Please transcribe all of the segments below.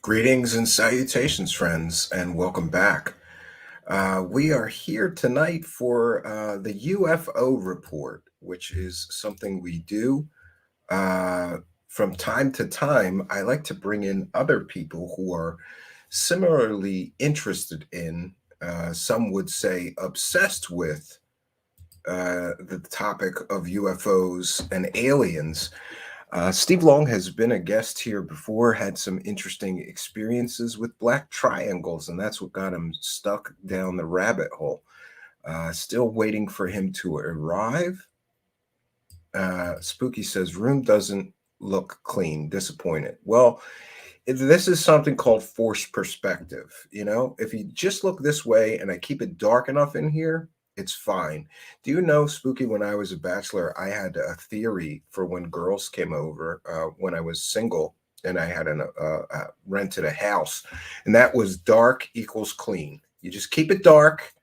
Greetings and salutations, friends, and welcome back. We are here tonight for the UFO report, which is something we do from time to time. I like to bring in other people who are similarly interested in, some would say, obsessed with the topic of UFOs and aliens. Steve Long has been a guest here before, had some interesting experiences with black triangles, and that's what got him stuck down the rabbit hole. Still waiting for him to arrive. Spooky says, room doesn't look clean, disappointed. Well, this is something called forced perspective. You know, if you just look this way and I keep it dark enough in here, it's fine. Do you know, Spooky, when I was a bachelor, I had a theory for when girls came over when I was single and I had rented a house, and that was dark equals clean. You just keep it dark,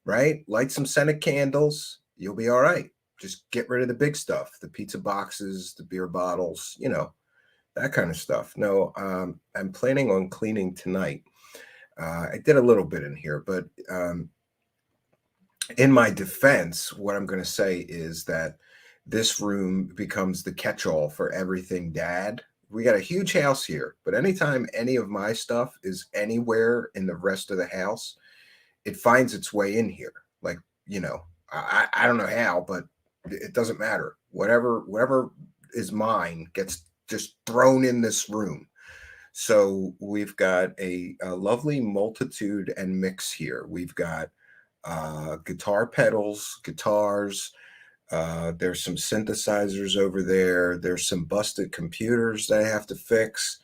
right? Light some scented candles, you'll be all right. Just get rid of the big stuff, the pizza boxes, the beer bottles, that kind of stuff. No, I'm planning on cleaning tonight. I did a little bit in here, but in my defense, what I'm going to say is that this room becomes the catch-all for everything Dad. We got a huge house here, but anytime any of my stuff is anywhere in the rest of the house, it finds its way in here. Like, I don't know how, but it doesn't matter. Whatever is mine gets just thrown in this room. So we've got a lovely multitude and mix here. We've got guitar pedals, guitars. There's some synthesizers over there. There's some busted computers that I have to fix.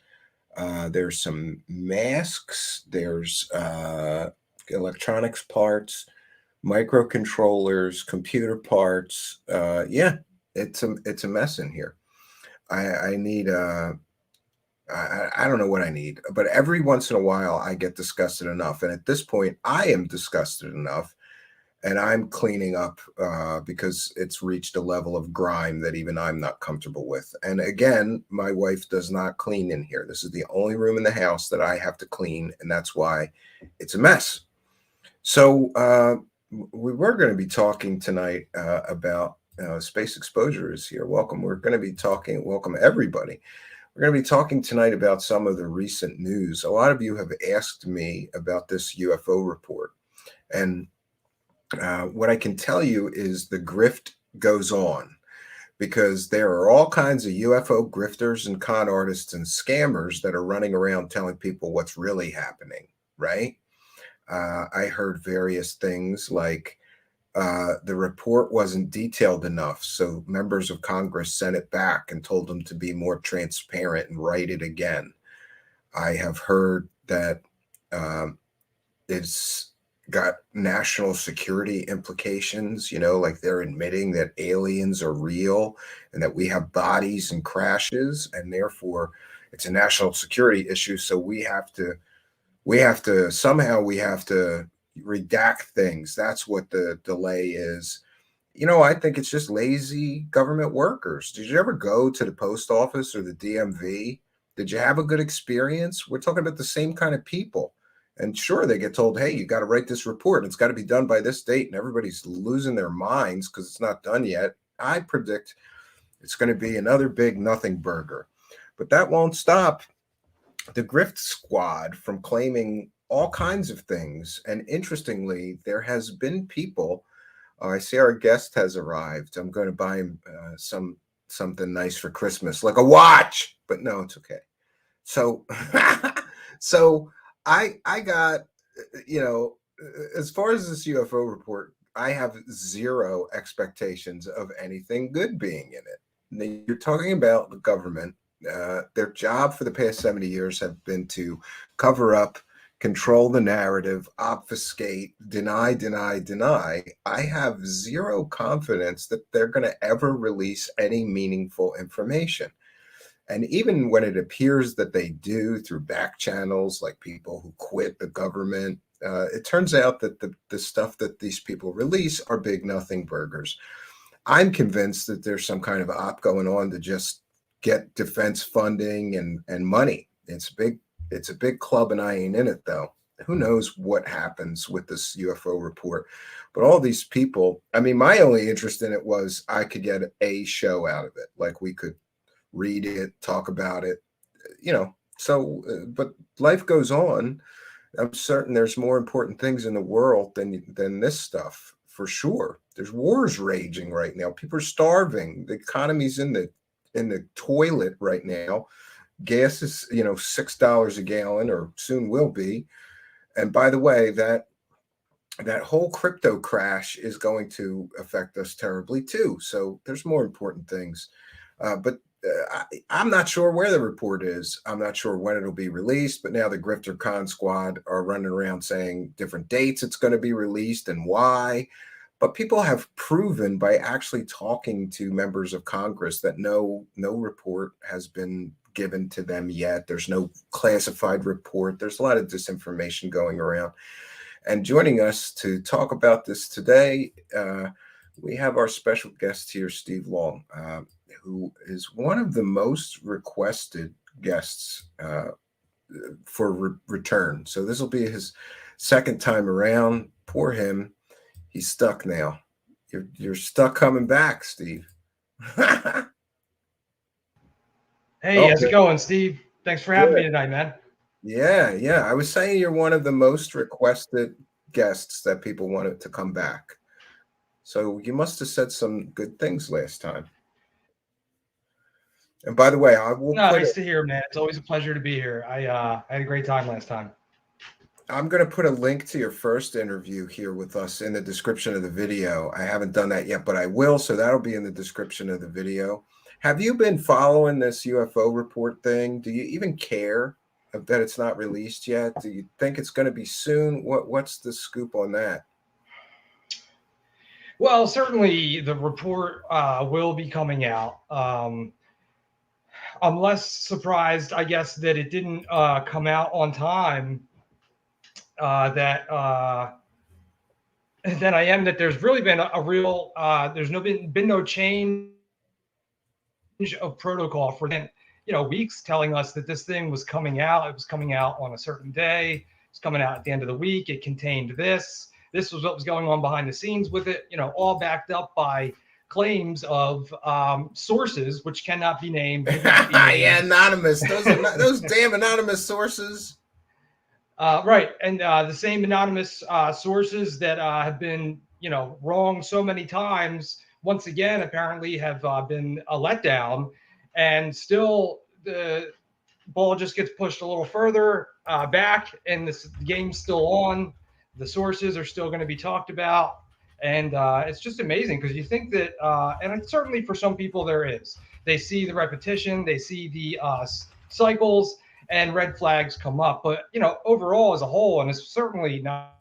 There's some masks. There's electronics parts, microcontrollers, computer parts. Yeah, it's a mess in here. I need I don't know what I need, but every once in a while I get disgusted enough. And at this point, I am disgusted enough and I'm cleaning up because it's reached a level of grime that even I'm not comfortable with. And again, my wife does not clean in here. This is the only room in the house that I have to clean, and that's why it's a mess. So we were going to be talking tonight about space exposure is here. Welcome. We're going to be talking, welcome everybody. We're going to be talking tonight about some of the recent news. A lot of you have asked me about this UFO report. And what I can tell you is the grift goes on because there are all kinds of UFO grifters and con artists and scammers that are running around telling people what's really happening, right? I heard various things like the report wasn't detailed enough, so members of Congress sent it back and told them to be more transparent and write it again. I have heard that it's got national security implications, like they're admitting that aliens are real and that we have bodies and crashes, and therefore it's a national security issue. So we have to redact things. That's what the delay is. I think it's just lazy government workers. Did you ever go to the post office or the DMV? Did you have a good experience? We're talking about the same kind of people. And sure, they get told, hey, you got to write this report. And it's got to be done by this date. And everybody's losing their minds because it's not done yet. I predict it's going to be another big nothing burger. But that won't stop the grift squad from claiming all kinds of things. And interestingly, there has been people. I see our guest has arrived. I'm going to buy him something nice for Christmas, like a watch. But no, it's okay. So, so I got, as far as this UFO report, I have zero expectations of anything good being in it. You're talking about the government. Their job for the past 70 years have been to cover up, control the narrative, obfuscate, deny. I have zero confidence that they're going to ever release any meaningful information. And even when it appears that they do through back channels, like people who quit the government, it turns out that the stuff that these people release are big nothing burgers. I'm convinced that there's some kind of op going on to just get defense funding and money. It's a It's a big club and I ain't in it, though. Who knows what happens with this UFO report? But all these people, I mean, my only interest in it was I could get a show out of it. Like we could read it, talk about it, you know. So, but life goes on. I'm certain there's more important things in the world than this stuff, for sure. There's wars raging right now. People are starving. The economy's in the toilet right now. Gas is, $6 a gallon, or soon will be. And by the way, that whole crypto crash is going to affect us terribly too. So there's more important things. But I'm not sure where the report is. I'm not sure when it'll be released. But now the Grifter Con Squad are running around saying different dates it's going to be released and why. But people have proven by actually talking to members of Congress that no report has been given to them yet. There's no classified report. There's a lot of disinformation going around. And joining us to talk about this today, we have our special guest here, Steve Long, who is one of the most requested guests for return. So this will be his second time around. Poor him. He's stuck now. You're stuck coming back, Steve. Hey, how's it going, Steve? Thanks for having me tonight, man. Yeah. I was saying you're one of the most requested guests that people wanted to come back. So you must have said some good things last time. And by the way, I will. Nice to hear, man. It's always a pleasure to be here. I had a great time last time. I'm going to put a link to your first interview here with us in the description of the video. I haven't done that yet, but I will. So that'll be in the description of the video. Have you been following this UFO report thing? Do you even care that it's not released yet? Do you think it's going to be soon? What's the scoop on that? Well, certainly the report will be coming out. I'm less surprised, I guess, that it didn't come out on time than I am that there's really been a real there's been no change of protocol for weeks, telling us that this thing was coming out. It was coming out on a certain day. It's coming out at the end of the week. It contained this. This was what was going on behind the scenes with it. All backed up by claims of sources which cannot be named. Yeah, anonymous. Those damn anonymous sources. Right, and the same anonymous sources that have been, wrong so many times, once again, apparently have been a letdown, and still the ball just gets pushed a little further back, and the game's still on. The sources are still going to be talked about, and it's just amazing because you think that, and certainly for some people there is. They see the repetition, they see the cycles, and red flags come up. But, overall as a whole, and it's certainly not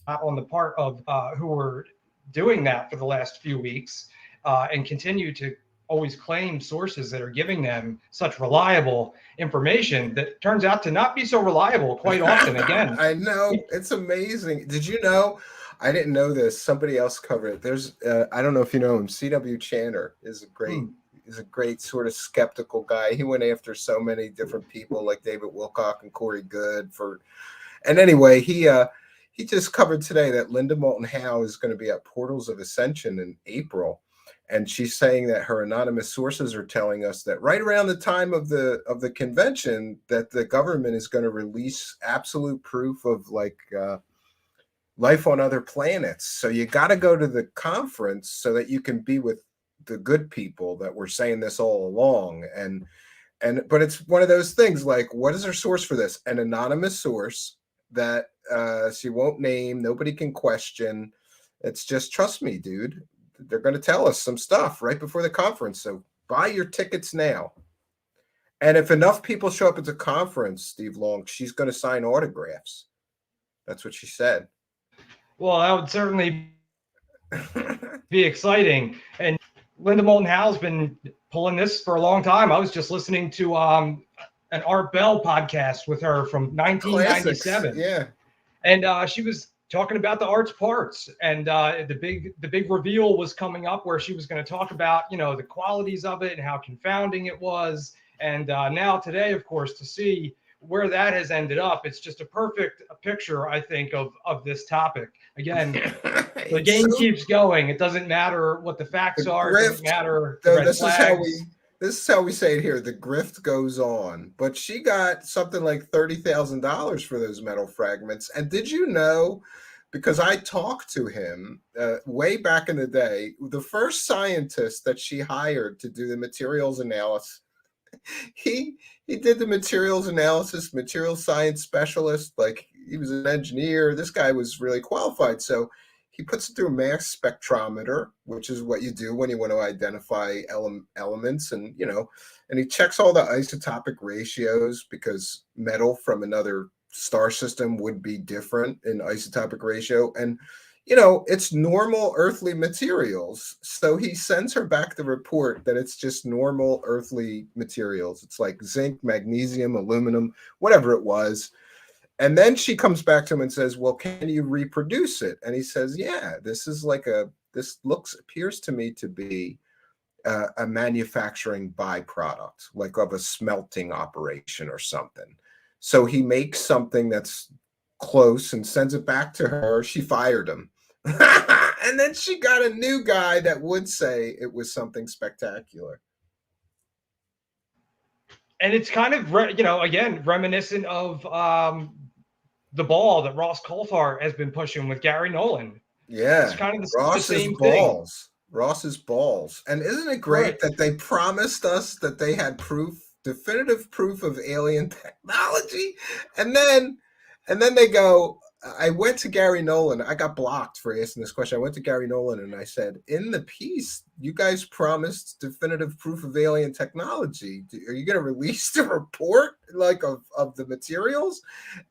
on the part of who were doing that for the last few weeks and continue to always claim sources that are giving them such reliable information that turns out to not be so reliable quite often again. I know. It's amazing. Did you know? I didn't know this. Somebody else covered it. There's, I don't know if you know him, C.W. Channer is a great sort of skeptical guy. He went after so many different people like David Wilcock and Corey Goode and anyway, he just covered today that Linda Moulton Howe is going to be at Portals of Ascension in April. And she's saying that her anonymous sources are telling us that right around the time of the convention that the government is going to release absolute proof of life on other planets. So you got to go to the conference so that you can be with the good people that were saying this all along. But it's one of those things like, what is her source for this? An anonymous source that she won't name, nobody can question. It's just, trust me, dude. They're going to tell us some stuff right before the conference. So buy your tickets now. And if enough people show up at the conference, Steve Long, she's going to sign autographs. That's what she said. Well, that would certainly be exciting. And Linda Moulton Howe's been pulling this for a long time. I was just listening to an Art Bell podcast with her from 1997. Classics, yeah. And she was talking about the art's parts, and the big reveal was coming up where she was going to talk about the qualities of it and how confounding it was. And now today, of course, to see where that has ended up, it's just a perfect picture, I think, of this topic. Again, the game keeps going. It doesn't matter what the facts are. It doesn't matter the red flags. This is how we say it here. The grift goes on. But she got something like $30,000 for those metal fragments. And did you know, because I talked to him way back in the day, the first scientist that she hired to do the materials analysis, he did the materials analysis, material science specialist. Like, he was an engineer. This guy was really qualified. So he puts it through a mass spectrometer, which is what you do when you want to identify elements, and and he checks all the isotopic ratios, because metal from another star system would be different in isotopic ratio, and it's normal earthly materials. So he sends her back the report that it's just normal earthly materials. It's like zinc, magnesium, aluminum, whatever it was. And then she comes back to him and says, well, can you reproduce it? And he says, yeah, this appears to me to be a manufacturing byproduct, like of a smelting operation or something. So he makes something that's close and sends it back to her. She fired him. And then she got a new guy that would say it was something spectacular. And it's kind of, again, reminiscent of the ball that Ross Coulthart has been pushing with Gary Nolan. Yeah. It's kind of the same thing. Ross's balls. And isn't it great that they promised us that they had definitive proof of alien technology? And then they go, I went to Gary Nolan. I got blocked for asking this question. I went to Gary Nolan and I said, in the piece, you guys promised definitive proof of alien technology. Are you going to release the report of the materials?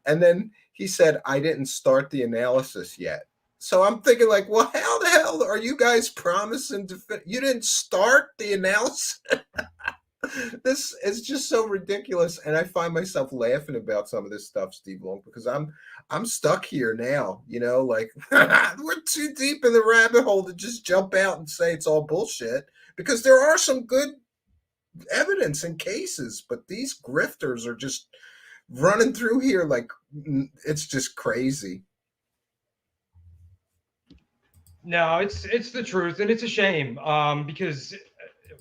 And then he said, I didn't start the analysis yet. So I'm thinking, like, well, how the hell are you guys promising you didn't start the analysis? This is just so ridiculous, and I find myself laughing about some of this stuff, Steve Long, because I'm stuck here now. Like, we're too deep in the rabbit hole to just jump out and say it's all bullshit, because there are some good evidence and cases, but these grifters are just running through here like it's just crazy. No, it's the truth, and it's a shame because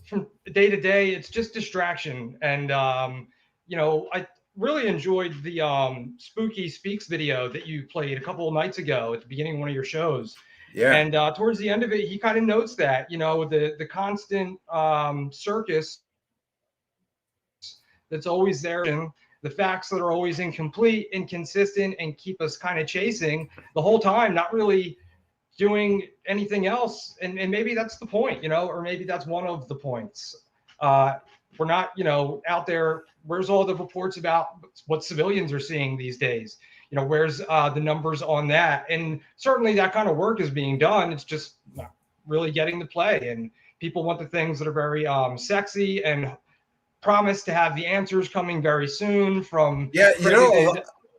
from day to day, it's just distraction. And I really enjoyed the Spooky Speaks video that you played a couple of nights ago at the beginning of one of your shows. Yeah. And towards the end of it, he kind of notes that the constant circus that's always there, and the facts that are always incomplete, inconsistent, and keep us kind of chasing the whole time, not really doing anything else. And maybe that's the point, or maybe that's one of the points. We're not, out there. Where's all the reports about what civilians are seeing these days? Where's the numbers on that? And certainly that kind of work is being done. It's just not really getting to play. And people want the things that are very sexy and promise to have the answers coming very soon from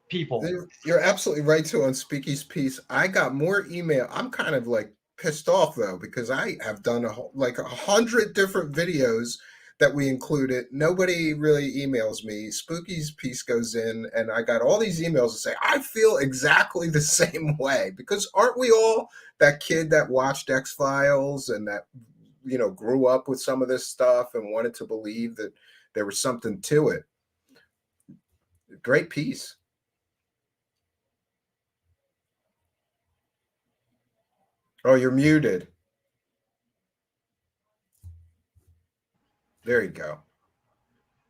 people. You're absolutely right too on Speaky's piece. I got more email. I'm kind of like pissed off though, because I have done 100 different videos that we included. Nobody really emails me. Spooky's piece goes in and I got all these emails that say, I feel exactly the same way, because aren't we all that kid that watched X-Files and that, grew up with some of this stuff and wanted to believe that there was something to it. Great piece. Oh, you're muted. There you go.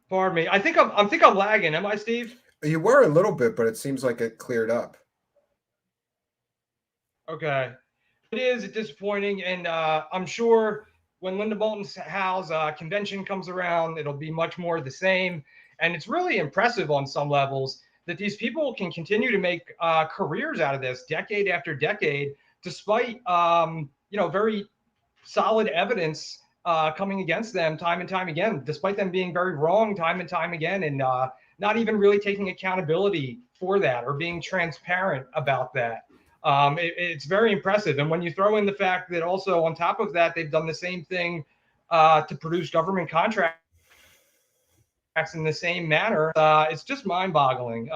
Pardon me. I think I'm lagging. Am I, Steve? You were a little bit, but it seems like it cleared up. Okay. It is disappointing, and I'm sure when Linda Moulton Howe's convention comes around, it'll be much more the same. And it's really impressive on some levels that these people can continue to make careers out of this decade after decade, despite very solid evidence coming against them time and time again, despite them being very wrong time and time again, and not even really taking accountability for that or being transparent about that. It's very impressive. And when you throw in the fact that also on top of that, they've done the same thing to produce government contracts in the same manner. It's just mind-boggling,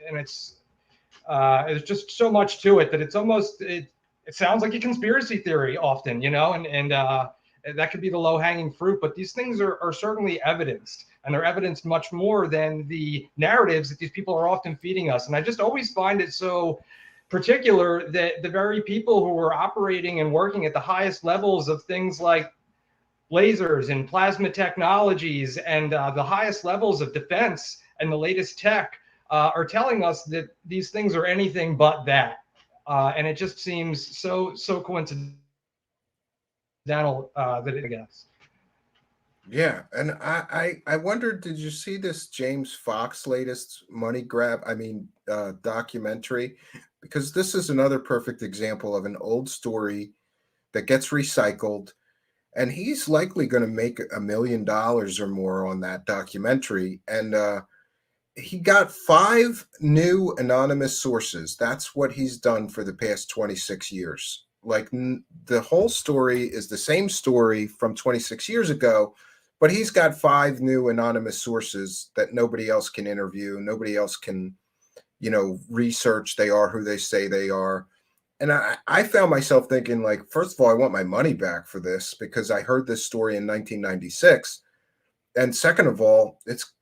and there's just so much to it that it's almost it sounds like a conspiracy theory often, and that could be the low-hanging fruit. But these things are certainly evidenced, and they're evidenced much more than the narratives that these people are often feeding us. And I just always find it so particular that the very people who are operating and working at the highest levels of things like lasers and plasma technologies and the highest levels of defense and the latest tech are telling us that these things are anything but that. And it just seems so coincidental that I guess. Yeah, and I wondered, did you see this James Fox latest money grab? I mean, documentary, because this is another perfect example of an old story that gets recycled, and he's likely going to make $1 million or more on that documentary. And he got 5 new anonymous sources. That's what he's done for the past 26 years. Like the whole story is the same story from 26 years ago, but he's got 5 new anonymous sources that nobody else can interview. Nobody else can, research. They are who they say they are. And I found myself thinking, like, first of all, I want my money back for this because I heard this story in 1996. And second of all, it's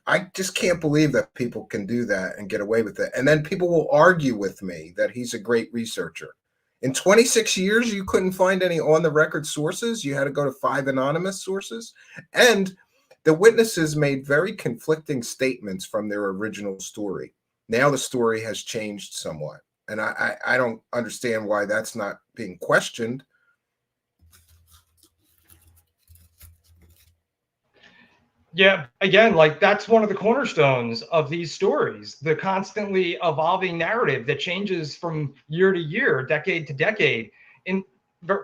I just can't believe that people can do that and get away with it. And then people will argue with me that he's a great researcher. In 26 years, you couldn't find any on the record sources. You had to go to 5 anonymous sources. And the witnesses made very conflicting statements from their original story. Now the story has changed somewhat. And I don't understand why that's not being questioned. Yeah, again, like that's one of the cornerstones of these stories, the constantly evolving narrative that changes from year to year, decade to decade, in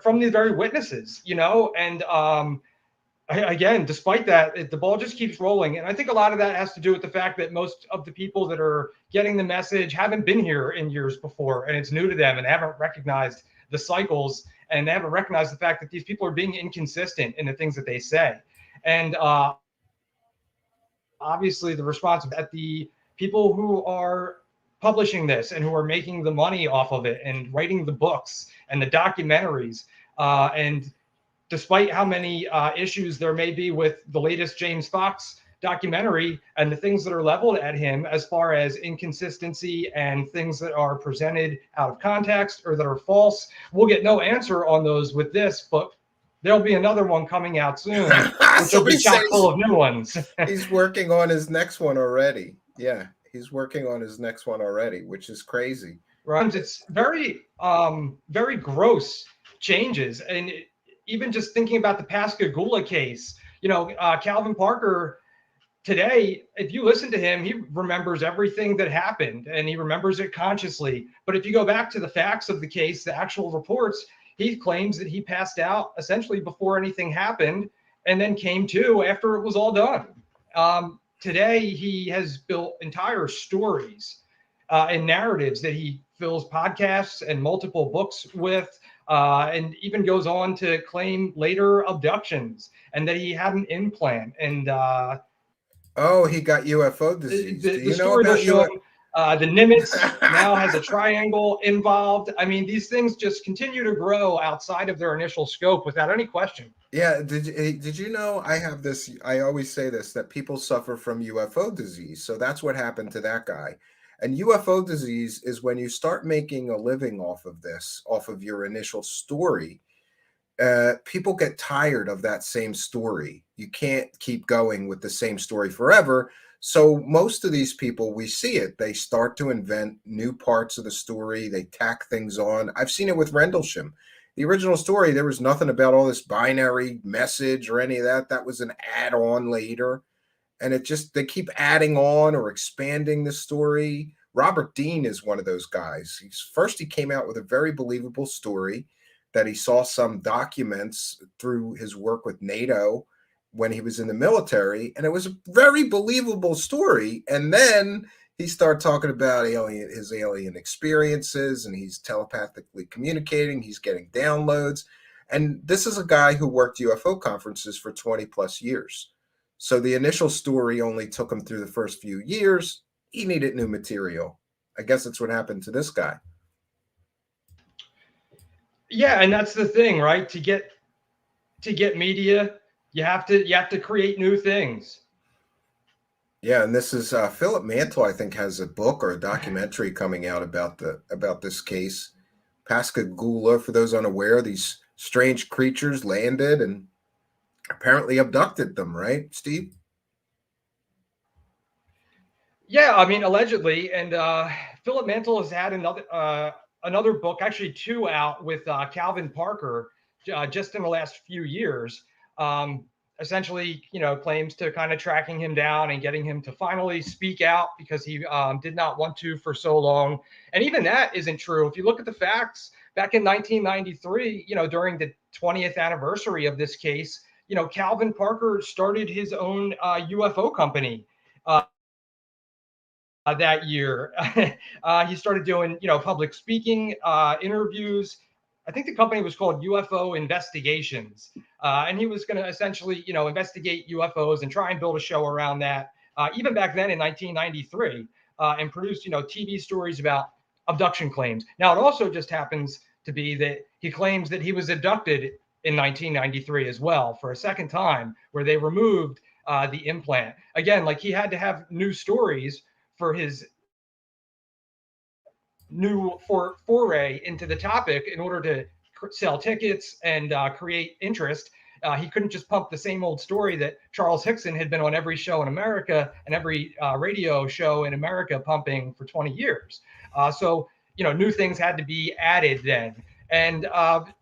from these very witnesses, and again, despite that, the ball just keeps rolling. And I think a lot of that has to do with the fact that most of the people that are getting the message haven't been here in years before, and it's new to them, and they haven't recognized the cycles, and they haven't recognized the fact that these people are being inconsistent in the things that they say. And obviously, the response at the people who are publishing this and who are making the money off of it and writing the books and the documentaries, and despite how many issues there may be with the latest James Fox documentary and the things that are leveled at him as far as inconsistency and things that are presented out of context or that are false, we'll get no answer on those with this, but there'll be another one coming out soon, which will be chock full of new ones. He's working on his next one already. Yeah, he's working on his next one already, which is crazy. Right. It's very, very gross changes. And even just thinking about the Pascagoula case, Calvin Parker today, if you listen to him, he remembers everything that happened and he remembers it consciously. But if you go back to the facts of the case, the actual reports, he claims that he passed out essentially before anything happened and then came to after it was all done. Today, he has built entire stories and narratives that he fills podcasts and multiple books with, and even goes on to claim later abductions and that he had an implant. And he got UFO disease. Do you know about the Nimitz now has a triangle involved. I mean, these things just continue to grow outside of their initial scope without any question. Yeah. Did you know I have this? I always say this, that people suffer from UFO disease. So that's what happened to that guy. And UFO disease is when you start making a living off of this, off of your initial story. People get tired of that same story. You can't keep going with the same story forever. So most of these people, we see it. They start to invent new parts of the story. They tack things on. I've seen it with Rendlesham. The original story, there was nothing about all this binary message or any of that. That was an add-on later. And they keep adding on or expanding the story. Robert Dean is one of those guys. First, he came out with a very believable story that he saw some documents through his work with NATO when he was in the military, and it was a very believable story. And then he started talking about his alien experiences, and he's telepathically communicating, he's getting downloads. And this is a guy who worked UFO conferences for 20 plus years. So the initial story only took him through the first few years. He needed new material. I guess that's what happened to this guy. Yeah, and that's the thing, right? To get media, you have to create new things. Yeah, and this is Philip Mantle, I think, has a book or a documentary coming out about this case. Pascagoula, for those unaware, these strange creatures landed and apparently abducted them, right, Steve? Yeah, I mean, allegedly, and Philip Mantle has had another book, actually two out with Calvin Parker, just in the last few years. Essentially, claims to kind of tracking him down and getting him to finally speak out because he did not want to for so long. And even that isn't true. If you look at the facts, back in 1993, during the 20th anniversary of this case, Calvin Parker started his own UFO company. That year. He started doing, public speaking, interviews. I think the company was called UFO Investigations, and he was going to essentially, investigate UFOs and try and build a show around that. Even back then in 1993, and produced, TV stories about abduction claims. Now it also just happens to be that he claims that he was abducted in 1993 as well for a second time, where they removed the implant. Again, like he had to have new stories for his new foray into the topic in order to sell tickets and create interest. He couldn't just pump the same old story that Charles Hickson had been on every show in America and every radio show in America pumping for 20 years. So, new things had to be added then. And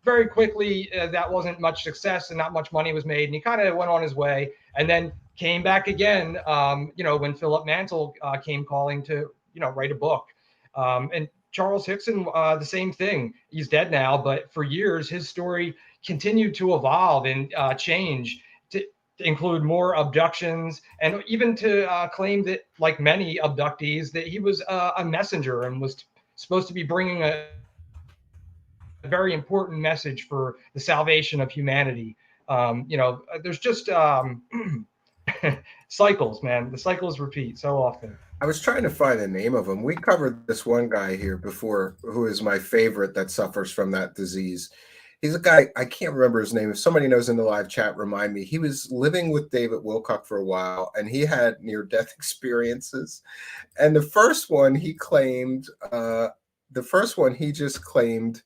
very quickly, that wasn't much success and not much money was made. And he kind of went on his way and then came back again, when Philip Mantle came calling to, write a book. And Charles Hickson, the same thing. He's dead now, but for years, his story continued to evolve and change to include more abductions and even to claim that, like many abductees, that he was a messenger and was supposed to be bringing a very important message for the salvation of humanity. There's just cycles, man. The cycles repeat so often. I was trying to find the name of him. We covered this one guy here before who is my favorite that suffers from that disease. He's a guy, I can't remember his name. If somebody knows in the live chat, remind me. He was living with David Wilcock for a while and he had near-death experiences. And the first one he claimed, he just claimed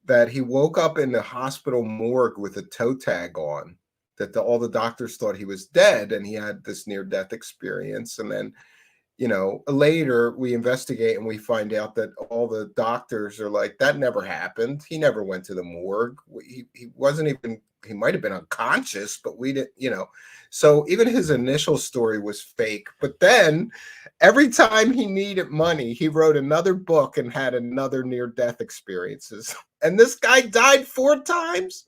that he woke up in the hospital morgue with a toe tag on, that all the doctors thought he was dead and he had this near-death experience. And then later we investigate and we find out that all the doctors are like, that never happened. He never went to the morgue. He wasn't even, he might have been unconscious, but we didn't, So even his initial story was fake. But then every time he needed money, he wrote another book and had another near-death experiences. And this guy died 4 times.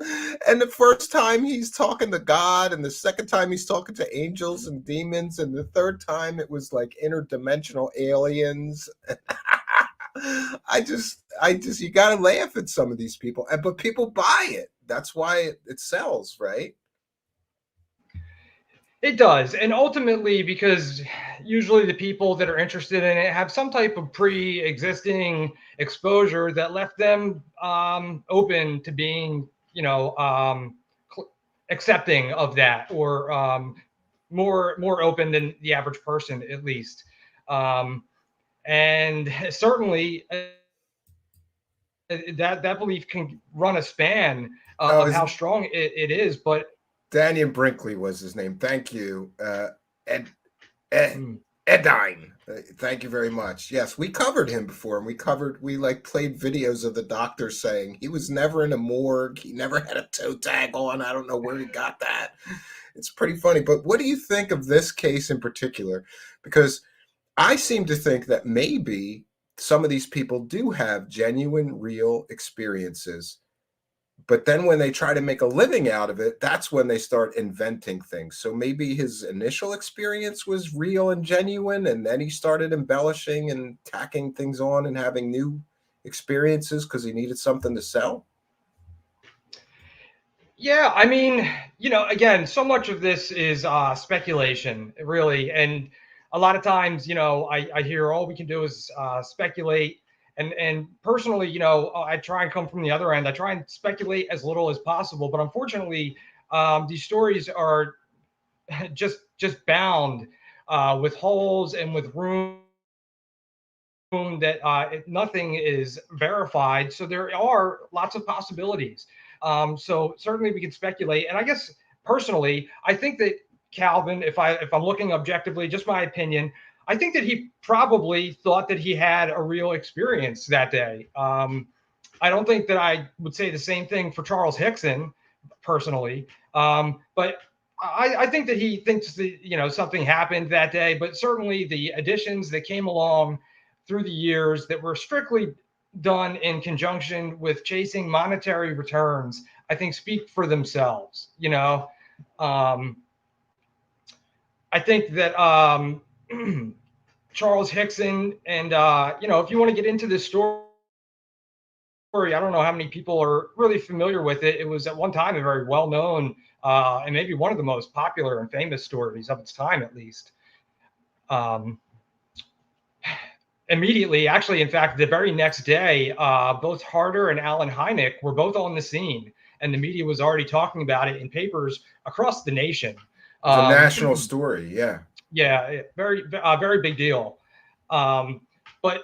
And the first time he's talking to God, and the second time he's talking to angels and demons, and the third time it was like interdimensional aliens. I just, you gotta laugh at some of these people, but people buy it. That's why it sells, right? It does. And ultimately, because usually the people that are interested in it have some type of pre-existing exposure that left them open to being, accepting of that, or more open than the average person, at least. And certainly that belief can run a span of how strong it is, but Daniel Brinkley was his name. Thank you. Edine. Thank you very much. Yes, we covered him before, and we played videos of the doctor saying he was never in a morgue. He never had a toe tag on. I don't know where he got that. It's pretty funny. But what do you think of this case in particular? Because I seem to think that maybe some of these people do have genuine, real experiences. But then when they try to make a living out of it, that's when they start inventing things. So maybe his initial experience was real and genuine, and then he started embellishing and tacking things on and having new experiences because he needed something to sell. Yeah, I mean, again, so much of this is speculation, really. And a lot of times, I hear all we can do is speculate. And personally, I try and come from the other end. I try and speculate as little as possible. But unfortunately, these stories are just bound with holes and with room that nothing is verified. So there are lots of possibilities. So certainly we can speculate. And I guess personally, I think that Calvin, if I'm looking objectively, just my opinion, I think that he probably thought that he had a real experience that day. I don't think that I would say the same thing for Charles Hickson personally. But I think that he thinks that, something happened that day, but certainly the additions that came along through the years that were strictly done in conjunction with chasing monetary returns, I think speak for themselves. Um, I think that Charles Hickson and, if you want to get into this story, I don't know how many people are really familiar with it. It was at one time a very well known and maybe one of the most popular and famous stories of its time, at least. Um, Immediately, actually, in fact, the very next day, both Harder and Alan Hynek were both on the scene, and the media was already talking about it in papers across the nation. It was a national story. Yeah. Yeah, very big deal. But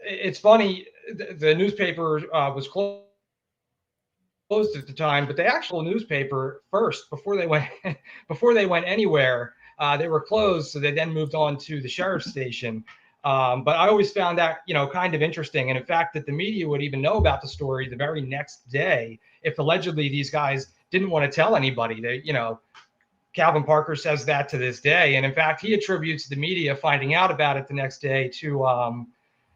it's funny, the newspaper was closed at the time, but the actual newspaper first, before they went before they went anywhere, they were closed. So they then moved on to the sheriff's station. But I always found that, kind of interesting. And in fact, that the media would even know about the story the very next day if allegedly these guys didn't want to tell anybody. Calvin Parker says that to this day. And in fact, he attributes the media finding out about it the next day to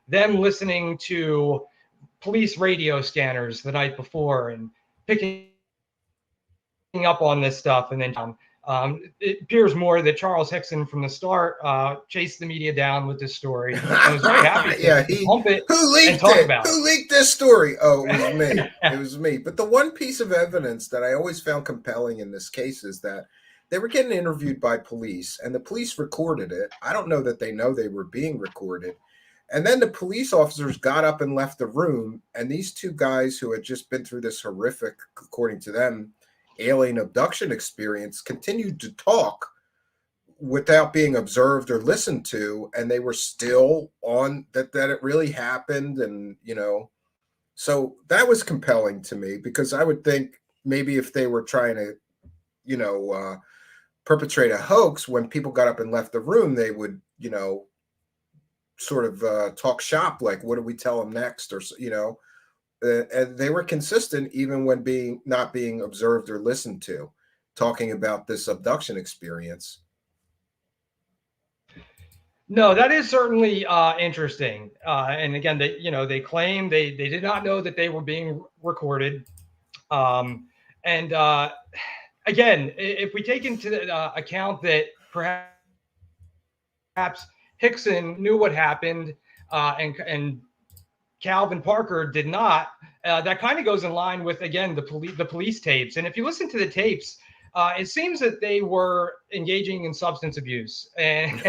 them listening to police radio scanners the night before and picking up on this stuff. And then it appears more that Charles Hickson from the start chased the media down with this story and was very happy to pump it and talk about it. Who leaked this story? Oh, it was me. It was me. But the one piece of evidence that I always found compelling in this case is that they were getting interviewed by police and the police recorded it. I don't know that they know they were being recorded. And then the police officers got up and left the room. And these two guys who had just been through this horrific, according to them, alien abduction experience continued to talk without being observed or listened to. And they were still on that it really happened. And, so that was compelling to me because I would think maybe if they were trying to, perpetrate a hoax, when people got up and left the room, they would, sort of talk shop, like, what do we tell them next? Or, and they were consistent even when not being observed or listened to, talking about this abduction experience. No, that is certainly interesting. And again, they claim they did not know that they were being recorded. And again, if we take into account that perhaps Hickson knew what happened and Calvin Parker did not, that kind of goes in line with, again, the police tapes. And if you listen to the tapes, it seems that they were engaging in substance abuse. And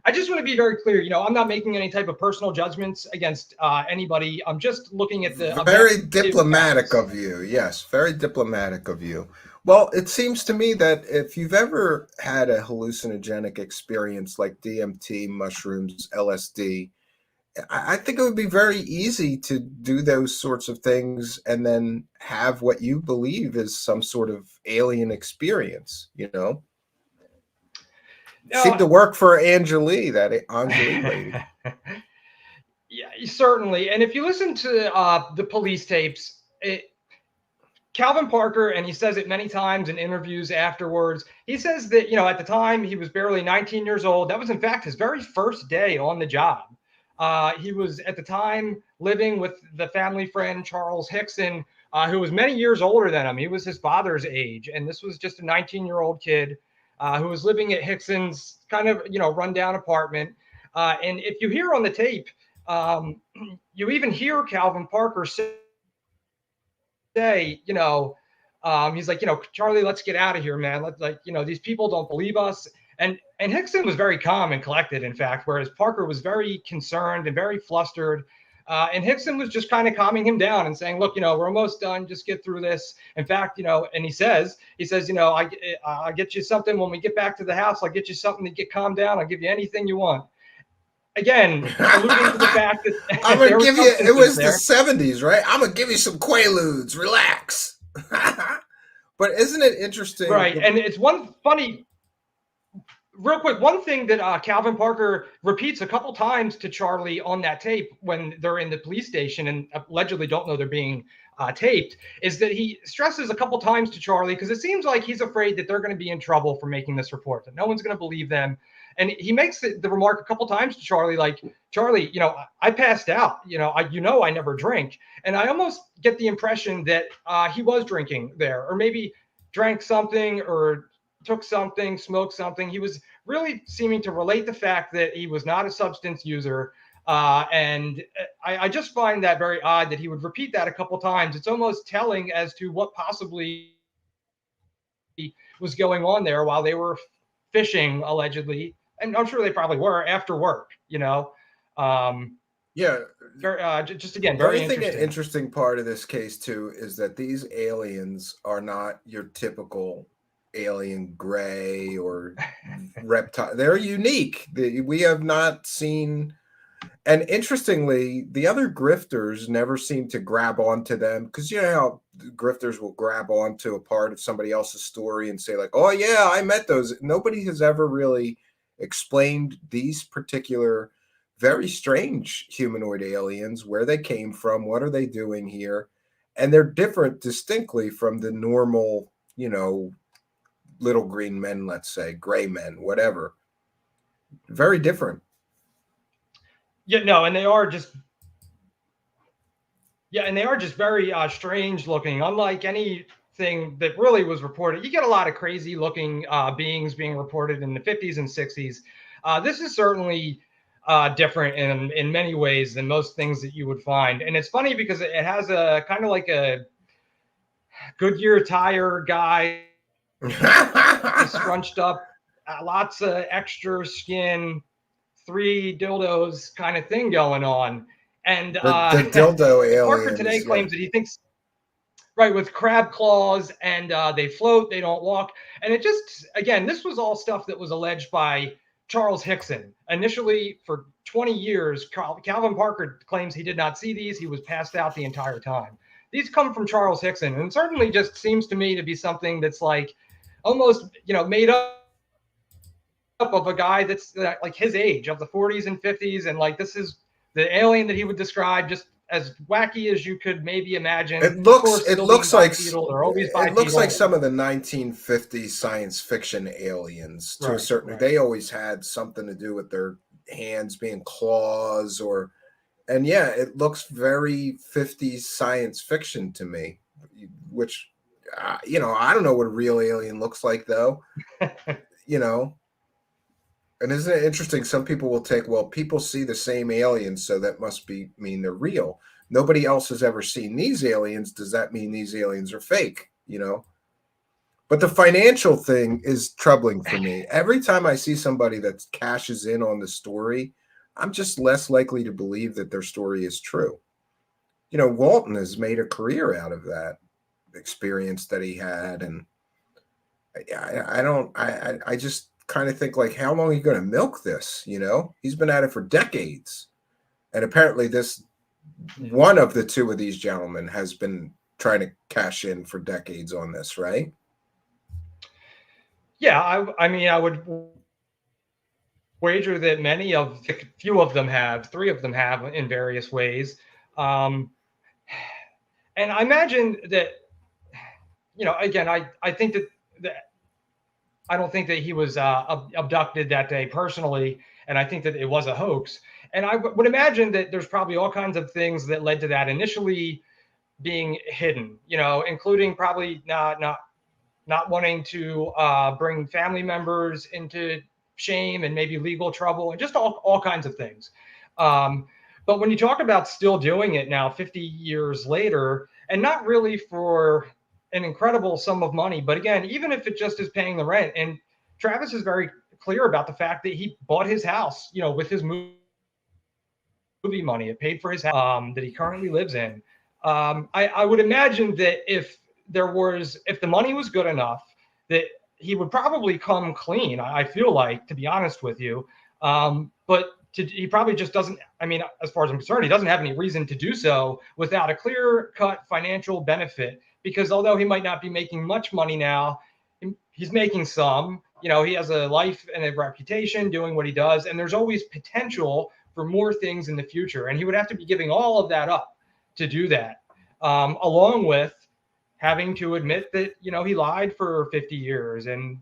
I just want to be very clear. I'm not making any type of personal judgments against anybody. I'm just looking at the very diplomatic of you. Yes, very diplomatic of you. Well, it seems to me that if you've ever had a hallucinogenic experience like DMT, mushrooms, LSD, I think it would be very easy to do those sorts of things and then have what you believe is some sort of alien experience, No, seemed to work for Angeli, that Angeli lady. Yeah, certainly. And if you listen to the police tapes, Calvin Parker, and he says it many times in interviews afterwards, he says that, at the time he was barely 19 years old. That was, in fact, his very first day on the job. He was at the time living with the family friend, Charles Hickson, who was many years older than him. He was his father's age. And this was just a 19-year-old kid who was living at Hickson's kind of, rundown apartment. And if you hear on the tape, you even hear Calvin Parker say, he's like, Charlie, let's get out of here, man. These people don't believe us. And Hickson was very calm and collected, in fact, whereas Parker was very concerned and very flustered. And Hickson was just kind of calming him down and saying, look, we're almost done. Just get through this. In fact, and he says, I'll get you something when we get back to the house. I'll get you something to get calmed down. I'll give you anything you want. Again, alluding to the fact that I'm going to give you, it was the 70s, right? I'm going to give you some Quaaludes. Relax. But isn't it interesting? Right. And it's one funny, real quick, one thing that Calvin Parker repeats a couple times to Charlie on that tape when they're in the police station and allegedly don't know they're being taped, is that he stresses a couple times to Charlie, because it seems like he's afraid that they're going to be in trouble for making this report, that no one's going to believe them. And he makes the remark a couple times to Charlie, like, Charlie, I passed out, I never drink. And I almost get the impression that he was drinking there, or maybe drank something or took something, smoked something. He was really seeming to relate the fact that he was not a substance user. And I just find that very odd that he would repeat that a couple times. It's almost telling as to what possibly was going on there while they were fishing, allegedly. And I'm sure they probably were after work, Yeah. Just again, very interesting. I think an interesting part of this case too is that these aliens are not your typical alien gray or reptile. They're unique. We have not seen. And interestingly, the other grifters never seem to grab onto them, because you know how grifters will grab onto a part of somebody else's story and say like, oh yeah, I met those. Nobody has ever really explained these particular very strange humanoid aliens, where they came from, what are they doing here. And they're different distinctly from the normal, little green men, let's say, gray men, whatever. Very different. Yeah, no, and they are just very strange looking, unlike anything that really was reported. You get a lot of crazy looking beings being reported in the 50s and 60s. This is certainly different in many ways than most things that you would find. And it's funny because it has a kind of like a Goodyear tire guy, scrunched up, lots of extra skin, 3 dildos kind of thing going on. And the dildo aliens, Parker today claims that he thinks, right, with crab claws, and they float, they don't walk. And it just, again, this was all stuff that was alleged by Charles Hickson. Initially, for 20 years, Calvin Parker claims he did not see these. He was passed out the entire time. These come from Charles Hickson, and certainly just seems to me to be something that's like almost, made up of a guy that's like his age, of the 40s and 50s. And like, this is the alien that he would describe just as wacky as you could maybe imagine. It looks like some of the 1950s science fiction aliens to a certain. They always had something to do with their hands being claws, and yeah, it looks very 50s science fiction to me, which I don't know what a real alien looks like though. And isn't it interesting? Some people will take, well, people see the same aliens, so that must mean they're real. Nobody else has ever seen these aliens. Does that mean these aliens are fake? But the financial thing is troubling for me. Every time I see somebody that cashes in on the story, I'm just less likely to believe that their story is true. Walton has made a career out of that experience that he had. And I just kind of think, like, how long are you going to milk this? He's been at it for decades. And apparently one of the two of these gentlemen has been trying to cash in for decades on this, right? Yeah, I mean, I would wager that few of them have, 3 of them have in various ways. And I imagine that, again, I think that I don't think that he was abducted that day personally, and I think that it was a hoax. And I would imagine that there's probably all kinds of things that led to that initially being hidden, including probably not wanting to bring family members into shame and maybe legal trouble, and just all kinds of things. But when you talk about still doing it now, 50 years later, and not really for an incredible sum of money, but again, even if it just is paying the rent. And Travis is very clear about the fact that he bought his house, with his movie money. It paid for his house that he currently lives in. I would imagine that if the money was good enough, that he would probably come clean. I feel like, to be honest with you, but he probably just doesn't. I mean, as far as I'm concerned, he doesn't have any reason to do so without a clear-cut financial benefit. Because although he might not be making much money now, he's making some. He has a life and a reputation doing what he does, and there's always potential for more things in the future. And he would have to be giving all of that up to do that, along with having to admit that, he lied for 50 years and,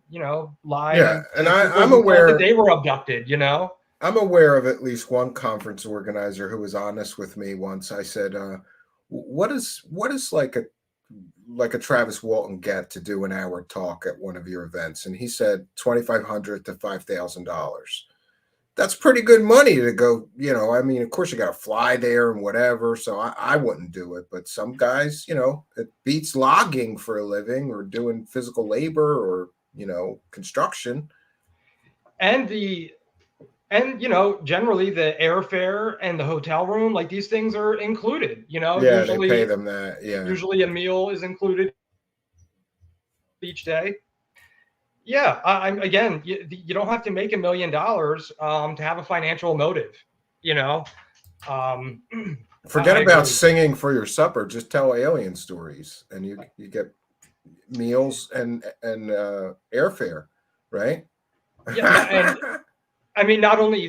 lied. Yeah, and I'm aware that they were abducted, I'm aware of at least one conference organizer who was honest with me once. I said, what is like a Travis Walton get to do an hour talk at one of your events? And he said $2,500 to $5,000. That's pretty good money to go, I mean, of course you got to fly there and whatever. So I wouldn't do it. But some guys, it beats logging for a living or doing physical labor or, construction. And generally the airfare and the hotel room, like these things are included, Yeah, usually they pay them that. Yeah. Usually a meal is included each day. Yeah, again, you don't have to make $1 million to have a financial motive, Forget about singing for your supper. Just tell alien stories, and you get meals and airfare, right? Yeah, and I mean, not only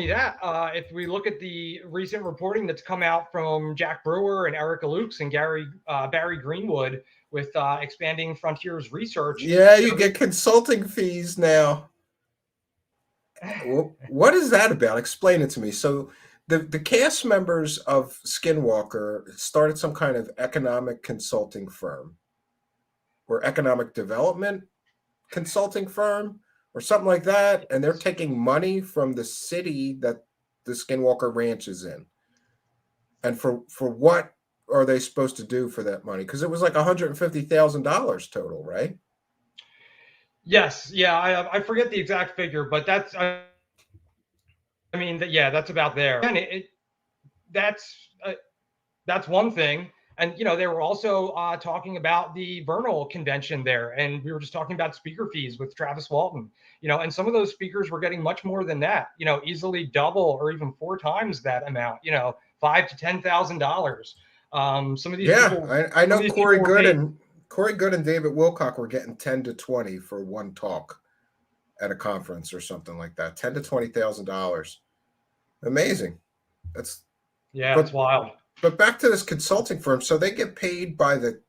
that. If we look at the recent reporting that's come out from Jack Brewer and Erica Lukes and Barry Greenwood with Expanding Frontiers Research. Yeah, you get consulting fees now. What is that about? Explain it to me. So the cast members of Skinwalker started some kind of economic consulting firm or economic development consulting firm or something like that, and they're taking money from the city that the Skinwalker Ranch is in. And for what are they supposed to do for that money? Because it was like $150,000 total, right? Yes, yeah, I forget the exact figure, but that's that's about there. And that's one thing. And they were also talking about the Vernal convention there, and we were just talking about speaker fees with Travis Walton. And some of those speakers were getting much more than that. Easily double or even 4 times that amount. $5,000 to $10,000. Some of these people. I know Corey Good and David Wilcock were getting 10 to 20 for one talk at a conference or something like that. $10,000 to $20,000. Amazing. That's wild. But back to this consulting firm. So they get paid by the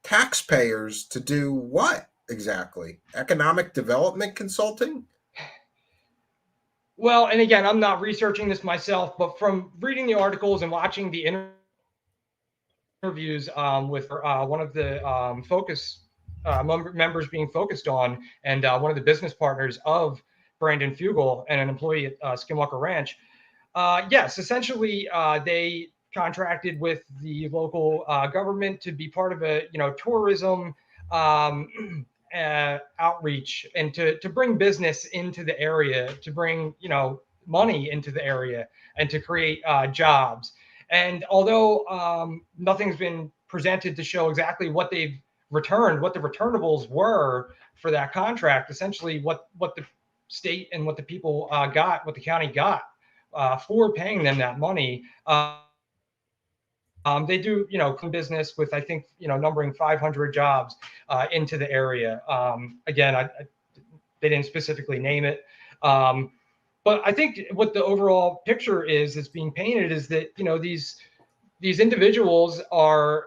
taxpayers to do what exactly? Economic development consulting? Well, and again, I'm not researching this myself, but from reading the articles and watching the interviews with one of the focus members being focused on, and one of the business partners of Brandon Fugel and an employee at Skinwalker Ranch. Yes, essentially they contracted with the local government to be part of a tourism outreach and to bring business into the area, to bring money into the area, and to create jobs. And although nothing's been presented to show exactly what they've returned, what the returnables were for that contract, essentially what the state and what the people got, what the county got for paying them that money. They do, business with, I think, numbering 500 jobs into the area. Again, they didn't specifically name it. But I think what the overall picture is that's being painted is that, these individuals are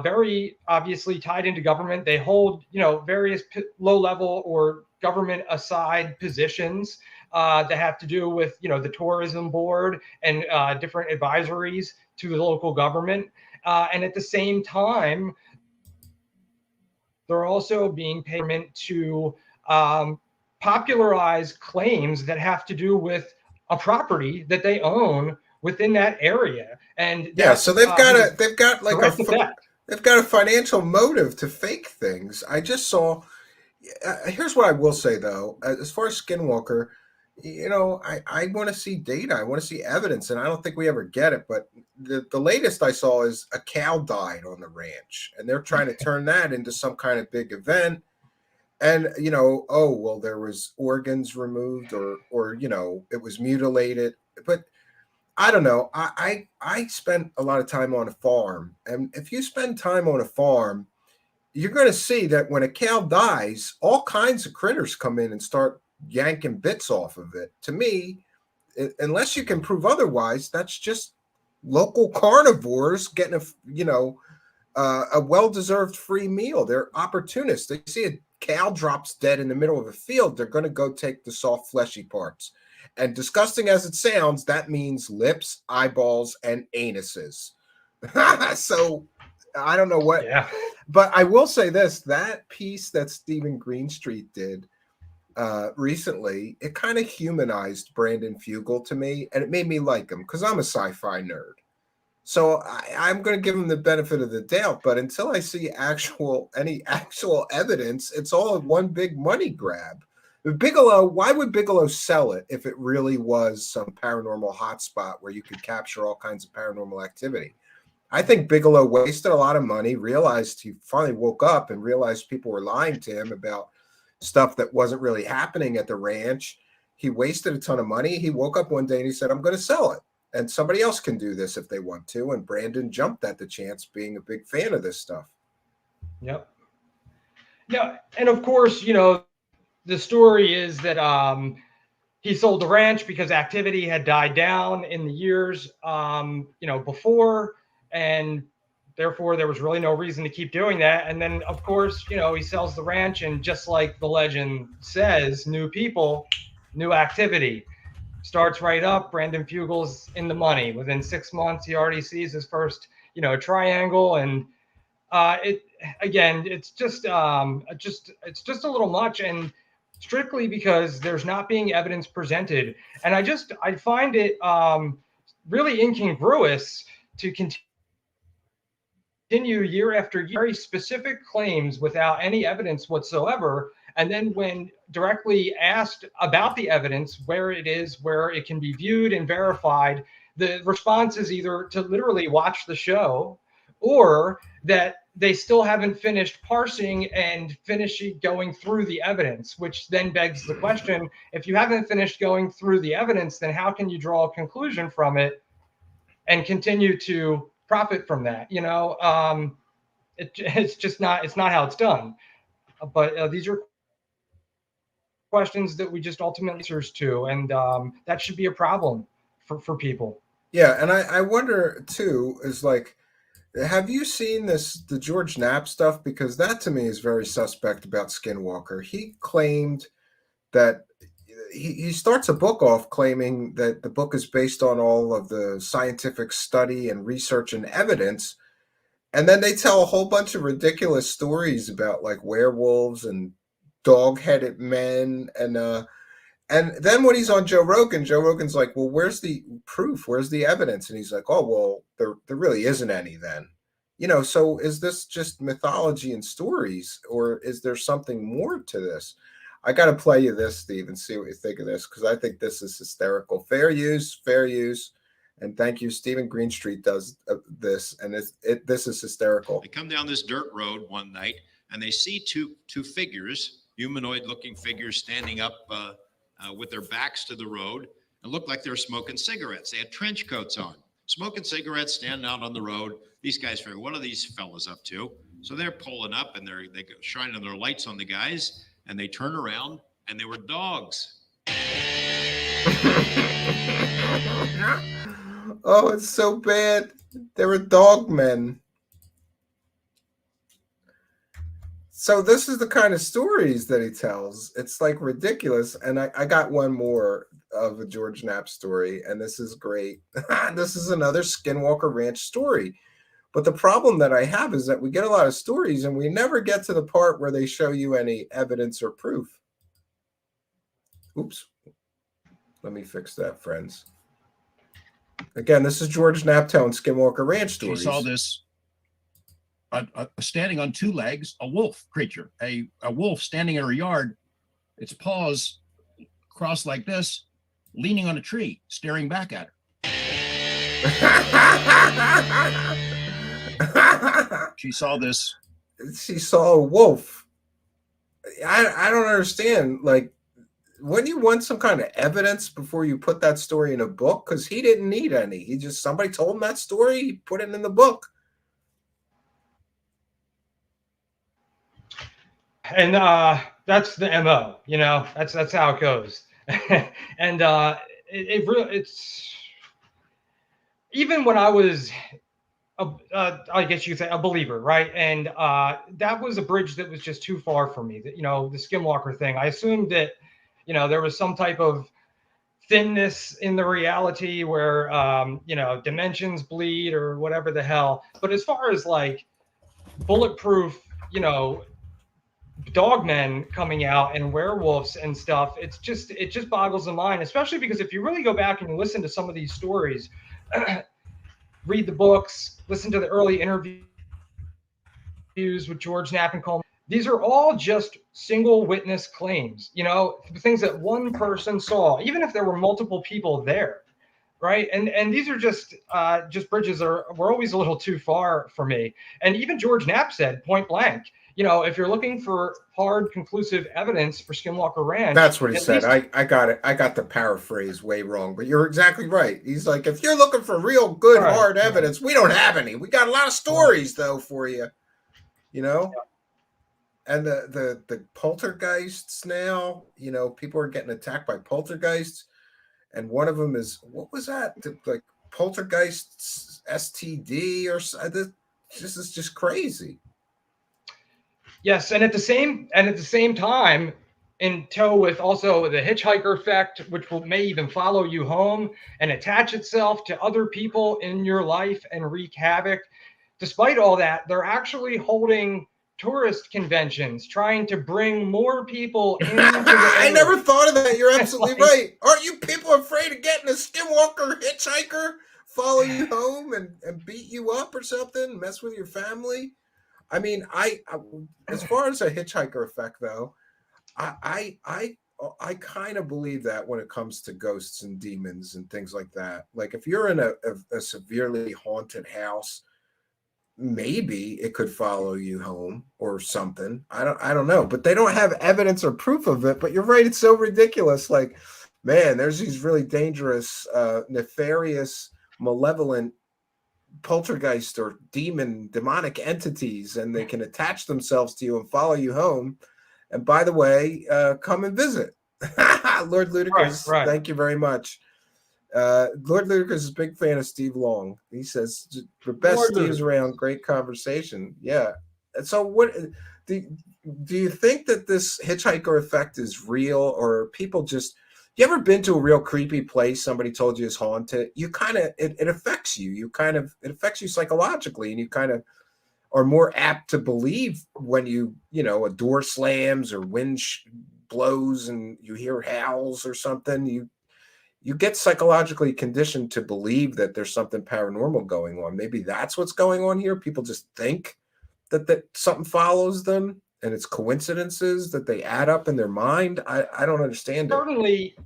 very obviously tied into government. They hold, various low-level or government-aside positions that have to do with, the tourism board and different advisories to the local government. And at the same time, they're also being paid to popularize claims that have to do with a property that they own within that area. And so they've got like They've got a financial motive to fake things. I just saw. Here's what I will say though, as far as Skinwalker, I want to see data. I want to see evidence, and I don't think we ever get it. But the latest I saw is a cow died on the ranch, and they're trying to turn that into some kind of big event. And oh well, there was organs removed, or it was mutilated. But I don't know. I spent a lot of time on a farm, and if you spend time on a farm, you're going to see that when a cow dies, all kinds of critters come in and start yanking bits off of it. To me, unless you can prove otherwise, that's just local carnivores getting a well-deserved free meal. They're opportunists. They see a cow drops dead in the middle of a field, they're going to go take the soft, fleshy parts. And disgusting as it sounds, that means lips, eyeballs, and anuses. So I don't know what. Yeah. But I will say this, that piece that Stephen Greenstreet did recently, it kind of humanized Brandon Fugel to me, and it made me like him because I'm a sci-fi nerd. So I'm going to give him the benefit of the doubt, but until I see any actual evidence, it's all one big money grab. Bigelow, why would Bigelow sell it if it really was some paranormal hotspot where you could capture all kinds of paranormal activity? I think Bigelow wasted a lot of money, realized he finally woke up and realized people were lying to him about stuff that wasn't really happening at the ranch. He wasted a ton of money. He woke up one day and he said, I'm going to sell it. And somebody else can do this if they want to. And Brandon jumped at the chance, being a big fan of this stuff. Yep. Yeah. And of course, the story is that he sold the ranch because activity had died down in the years, before. And therefore, there was really no reason to keep doing that. And then, of course, he sells the ranch. And just like the legend says, new people, new activity. Starts right up. Brandon Fugel's in the money. Within 6 months, he already sees his first, triangle. And it's just a little much, and strictly because there's not being evidence presented. And I find it really incongruous to continue year after year very specific claims without any evidence whatsoever. And then when directly asked about the evidence, where it can be viewed and verified, the response is either to literally watch the show, or that they still haven't finished parsing and going through the evidence, which then begs the question, if you haven't finished going through the evidence, then how can you draw a conclusion from it and continue to profit from that? It's not how it's done. But these are questions that we just ultimately answers to, and that should be a problem for people. Yeah, and I wonder too, is like, have you seen the George Knapp stuff? Because that to me is very suspect about Skinwalker. He claimed that he starts a book off claiming that the book is based on all of the scientific study and research and evidence. And then they tell a whole bunch of ridiculous stories about like werewolves and dog-headed men. And then when he's on Joe Rogan's like, well, where's the proof? Where's the evidence? And he's like, oh, well, there really isn't any then. So is this just mythology and stories, or is there something more to this? I got to play you this, Steve, and see what you think of this, because I think this is hysterical. Fair use. And thank you. Stephen Greenstreet does this, and this is hysterical. They come down this dirt road one night, and they see two figures, humanoid-looking figures, standing up with their backs to the road, and looked like they were smoking cigarettes. They had trench coats on, smoking cigarettes, standing out on the road. These guys figure, what are these fellas up to? So they're pulling up, and they go shining their lights on the guys, and they turn around, and they were dogs. Oh, it's so bad. They were dog men. So this is the kind of stories that he tells. It's like ridiculous. And I got one more of a George Knapp story, and this is great. This is another Skinwalker Ranch story. But the problem that I have is that we get a lot of stories and we never get to the part where they show you any evidence or proof. Oops. Let me fix that, friends. Again, this is George Knapp telling Skinwalker Ranch stories. She saw this standing on two legs, a wolf creature, a wolf standing in her yard, its paws crossed like this, leaning on a tree, staring back at her. She saw this. She saw a wolf. I don't understand. Like, wouldn't you want some kind of evidence before you put that story in a book? Because he didn't need any. He just, somebody told him that story, he put it in the book. And that's the MO, you know, that's how it goes. And it's even when I was I guess you could say a believer, right? And that was a bridge that was just too far for me. That, you know, the Skinwalker thing, I assumed that, you know, there was some type of thinness in the reality where you know, dimensions bleed or whatever the hell. But as far as like bulletproof, you know, dogmen coming out and werewolves and stuff, it just boggles the mind, especially because if you really go back and listen to some of these stories, read the books, listen to the early interviews with George Knapp and Coleman, these are all just single witness claims, you know, things that one person saw, even if there were multiple people there, right? And these are just bridges were always a little too far for me. And even George Knapp said point blank, you know, if you're looking for hard, conclusive evidence for Skinwalker Ranch, that's what he said. I got it. I got the paraphrase way wrong, but you're exactly right. He's like, if you're looking for real good, hard evidence, we don't have any. We got a lot of stories though for you, you know. And the poltergeists now, you know, people are getting attacked by poltergeists, and one of them is, what was that? Like poltergeists STD or something. This is just crazy. Yes, and at the same time, in tow with also the hitchhiker effect, which may even follow you home and attach itself to other people in your life and wreak havoc. Despite all that, they're actually holding tourist conventions, trying to bring more people into the area. I never thought of that. You're absolutely right. Aren't you people afraid of getting a Skinwalker hitchhiker follow you home and beat you up or something, mess with your family? I mean, I as far as a hitchhiker effect though, I kind of believe that when it comes to ghosts and demons and things like that. Like if you're in a severely haunted house, maybe it could follow you home or something. I don't know, but they don't have evidence or proof of it. But you're right, it's so ridiculous. Like, man, there's these really dangerous, nefarious, malevolent poltergeist or demonic entities, and they can attach themselves to you and follow you home. And by the way, come and visit. Lord Ludicrous, right. Thank you very much. Lord Ludicrous is a big fan of Steve Long. He says the best Lord Steve's Ludicrous. Around, great conversation. Yeah. And so what do you think that this hitchhiker effect is real, or people just, you ever been to a real creepy place somebody told you is haunted? You kind of, it affects you. It affects you psychologically, and you kind of are more apt to believe when you know, a door slams or wind blows and you hear howls or something. You get psychologically conditioned to believe that there's something paranormal going on. Maybe that's what's going on here. People just think that something follows them, and it's coincidences that they add up in their mind. I don't understand it. Certainly.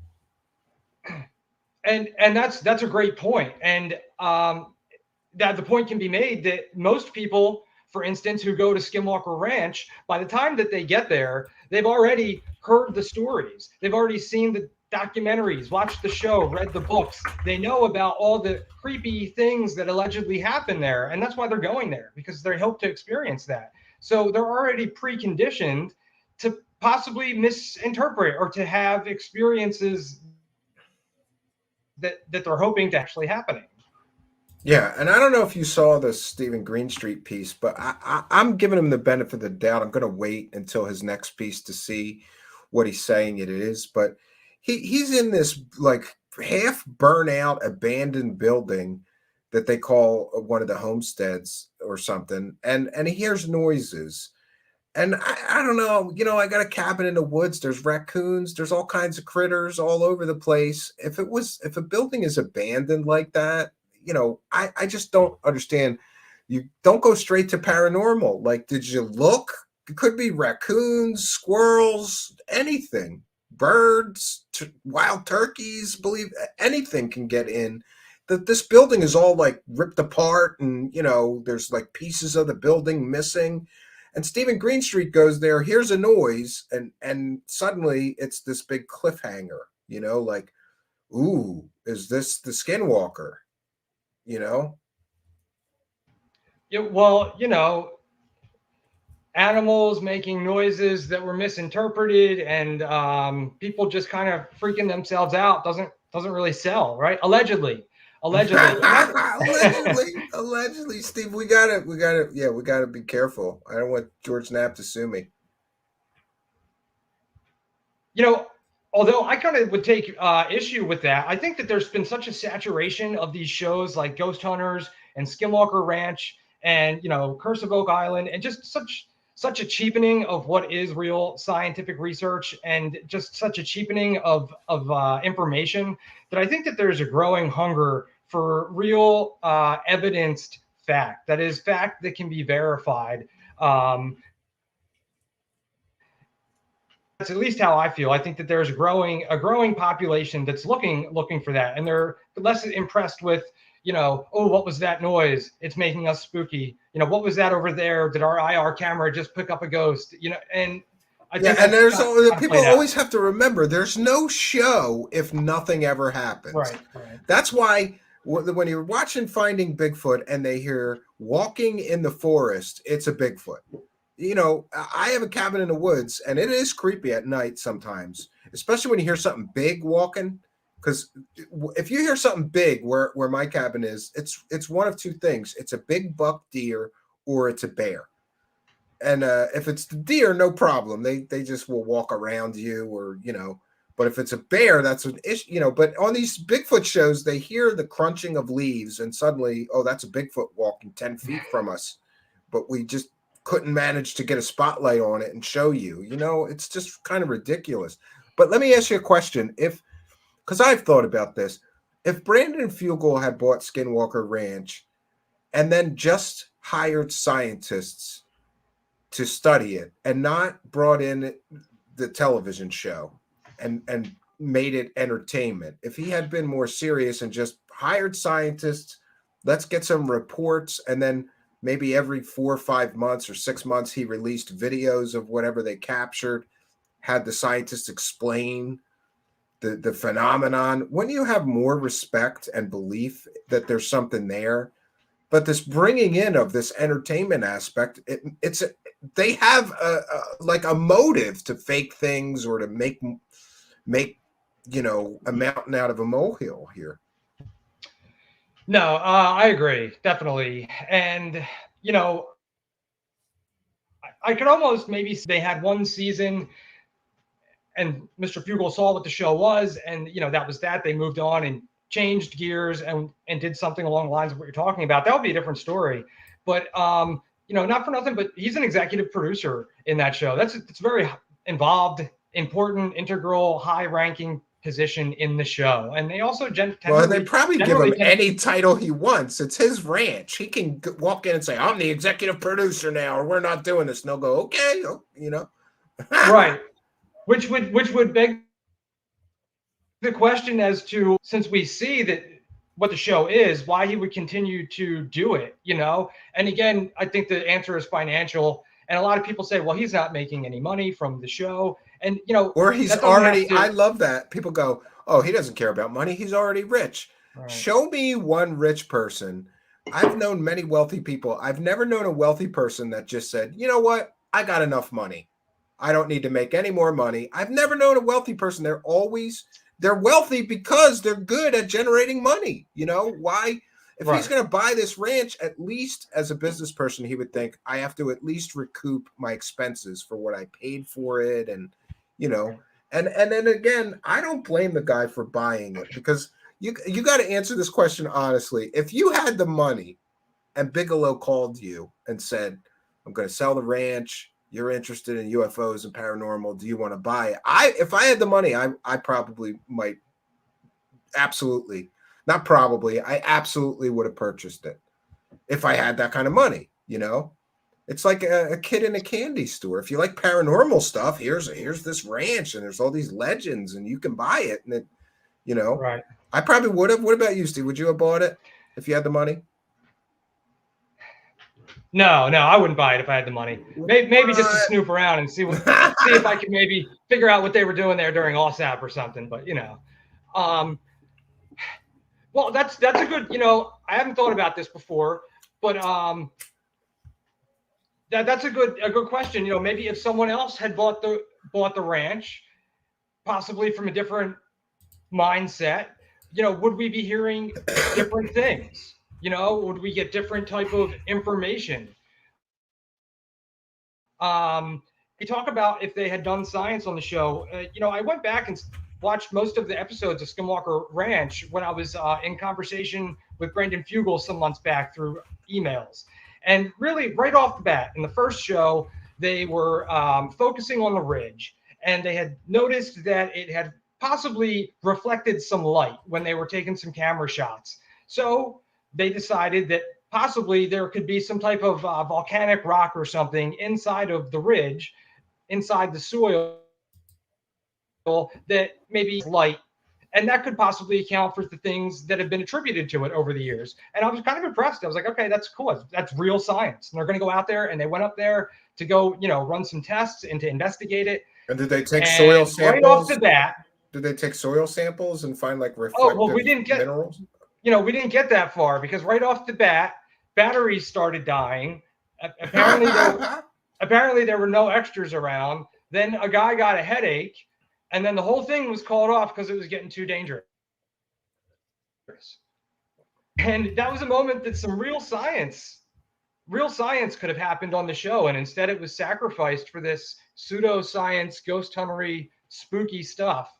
And that's a great point. And that the point can be made that most people, for instance, who go to Skinwalker Ranch, by the time that they get there, they've already heard the stories. They've already seen the documentaries, watched the show, read the books. They know about all the creepy things that allegedly happen there. And that's why they're going there, because they hope to experience that. So they're already preconditioned to possibly misinterpret or to have experiences that they're hoping to actually happening. Yeah, and I don't know if you saw the Stephen Greenstreet piece, but I'm giving him the benefit of the doubt. I'm going to wait until his next piece to see what he's saying it is. But he's in this like half burnout, abandoned building that they call one of the homesteads or something, and he hears noises. And I don't know, you know, I got a cabin in the woods. There's raccoons. There's all kinds of critters all over the place. If a building is abandoned like that, you know, I just don't understand. You don't go straight to paranormal. Like, did you look? It could be raccoons, squirrels, anything, birds, wild turkeys. Believe anything can get in. This building is all like ripped apart, and there's like pieces of the building missing. And Stephen Greenstreet goes there, hears a noise, and suddenly it's this big cliffhanger. Like, ooh, is this the Skinwalker? Yeah, well, animals making noises that were misinterpreted, and people just kind of freaking themselves out doesn't really sell, right? Allegedly. Allegedly, Steve. We gotta be careful. I don't want George Knapp to sue me. Although I kind of would take issue with that. I think that there's been such a saturation of these shows like Ghost Hunters and Skinwalker Ranch and Curse of Oak Island, and just such a cheapening of what is real scientific research, and just such a cheapening of information, that I think that there's a growing hunger for real evidenced fact. That is fact that can be verified. That's at least how I feel. I think that there's a growing population that's looking for that, and they're less impressed with, oh, what was that noise? It's making us spooky. What was that over there? Did our IR camera just pick up a ghost? And I think and there's people always have to remember there's no show if nothing ever happens. Right. That's why when you're watching Finding Bigfoot and they hear walking in the forest, it's a Bigfoot. I have a cabin in the woods, and it is creepy at night sometimes, especially when you hear something big walking. Because if you hear something big where my cabin is, it's one of two things. It's a big buck deer or it's a bear. And if it's the deer, no problem. They just will walk around you, or But if it's a bear, that's an issue. But on these Bigfoot shows, they hear the crunching of leaves, and suddenly, oh, that's a Bigfoot walking 10 feet from us. But we just couldn't manage to get a spotlight on it and show you. It's just kind of ridiculous. But let me ask you a question. Because I've thought about this. If Brandon Fugel had bought Skinwalker Ranch and then just hired scientists to study it and not brought in the television show and made it entertainment, if he had been more serious and just hired scientists, let's get some reports, and then maybe every 4 or 5 months or 6 months, he released videos of whatever they captured, had the scientists explain the phenomenon, wouldn't you have more respect and belief that there's something there? But this bringing in of this entertainment aspect, they have a motive to fake things or to make a mountain out of a molehill here. No, I agree, definitely. And, I could almost maybe say they had one season and Mr. Fugel saw what the show was, and, that was that. They moved on and changed gears and did something along the lines of what you're talking about. That would be a different story. But, not for nothing, but he's an executive producer in that show. It's very involved, important, integral, high-ranking position in the show. And they also they probably give him any title he wants. It's his ranch. He can walk in and say, I'm the executive producer now, or we're not doing this. And they'll go, okay, Right. Which would beg the question as to, since we see that what the show is, why he would continue to do it, And again, I think the answer is financial. And a lot of people say, well, he's not making any money from the show. And, or he's already, I love that. People go, oh, he doesn't care about money. He's already rich. Right. Show me one rich person. I've known many wealthy people. I've never known a wealthy person that just said, you know what? I got enough money. I don't need to make any more money. I've never known a wealthy person. They're wealthy because they're good at generating money. Why? If he's going to buy this ranch, at least as a business person, he would think, I have to at least recoup my expenses for what I paid for it. And, and then again, I don't blame the guy for buying it, because you got to answer this question honestly. If you had the money and Bigelow called you and said, I'm going to sell the ranch, you're interested in UFOs and paranormal, do you want to buy it? If I had the money, I probably might. Absolutely. Not probably. I absolutely would have purchased it. if I had that kind of money, you know? It's like a kid in a candy store. If you like paranormal stuff, here's this ranch and there's all these legends and you can buy it. And it, you know, Right. I probably would have. What about you, Steve? Would you have bought it if you had the money? No, I wouldn't buy it if I had the money. Maybe just to snoop around and see if I could maybe figure out what they were doing there during OSAP or something. But you know, well, that's a good. You know, I haven't thought about this before, but that's a good question. You know, maybe if someone else had bought the ranch, possibly from a different mindset, you know, would we be hearing different things? You know, would we get different type of information? You talk about if they had done science on the show. You know, I went back and watched most of the episodes of Skinwalker Ranch when I was in conversation with Brendan Fugel some months back through emails. And really, right off the bat, in the first show, they were focusing on the ridge, and they had noticed that it had possibly reflected some light when they were taking some camera shots. So they decided that possibly there could be some type of volcanic rock or something inside of the ridge, inside the soil, that maybe light, and that could possibly account for the things that have been attributed to it over the years. And I was kind of impressed. I was like, okay, that's cool. That's real science. And they're going to go out there, and they went up there to go, you know, run some tests and to investigate it. And did they take soil samples? Right off the bat, did they take soil samples and find like reflective we didn't get minerals? You know, we didn't get that far because right off the bat, batteries started dying. Apparently there were no extras around. Then a guy got a headache, and then the whole thing was called off because it was getting too dangerous. And that was a moment that some real science could have happened on the show, and instead it was sacrificed for this pseudoscience, ghost huntery, spooky stuff.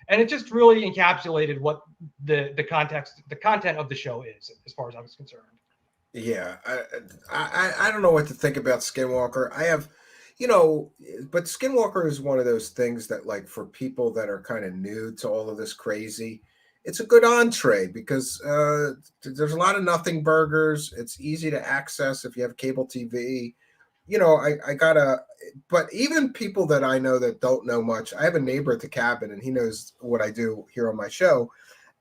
And it just really encapsulated what the content of the show is, as far as I was concerned. Yeah, I don't know what to think about Skinwalker. I have, you know, but Skinwalker is one of those things that, like, for people that are kind of new to all of this crazy, it's a good entree because there's a lot of nothing burgers. It's easy to access if you have cable TV. You know, but even people that I know that don't know much, I have a neighbor at the cabin and he knows what I do here on my show.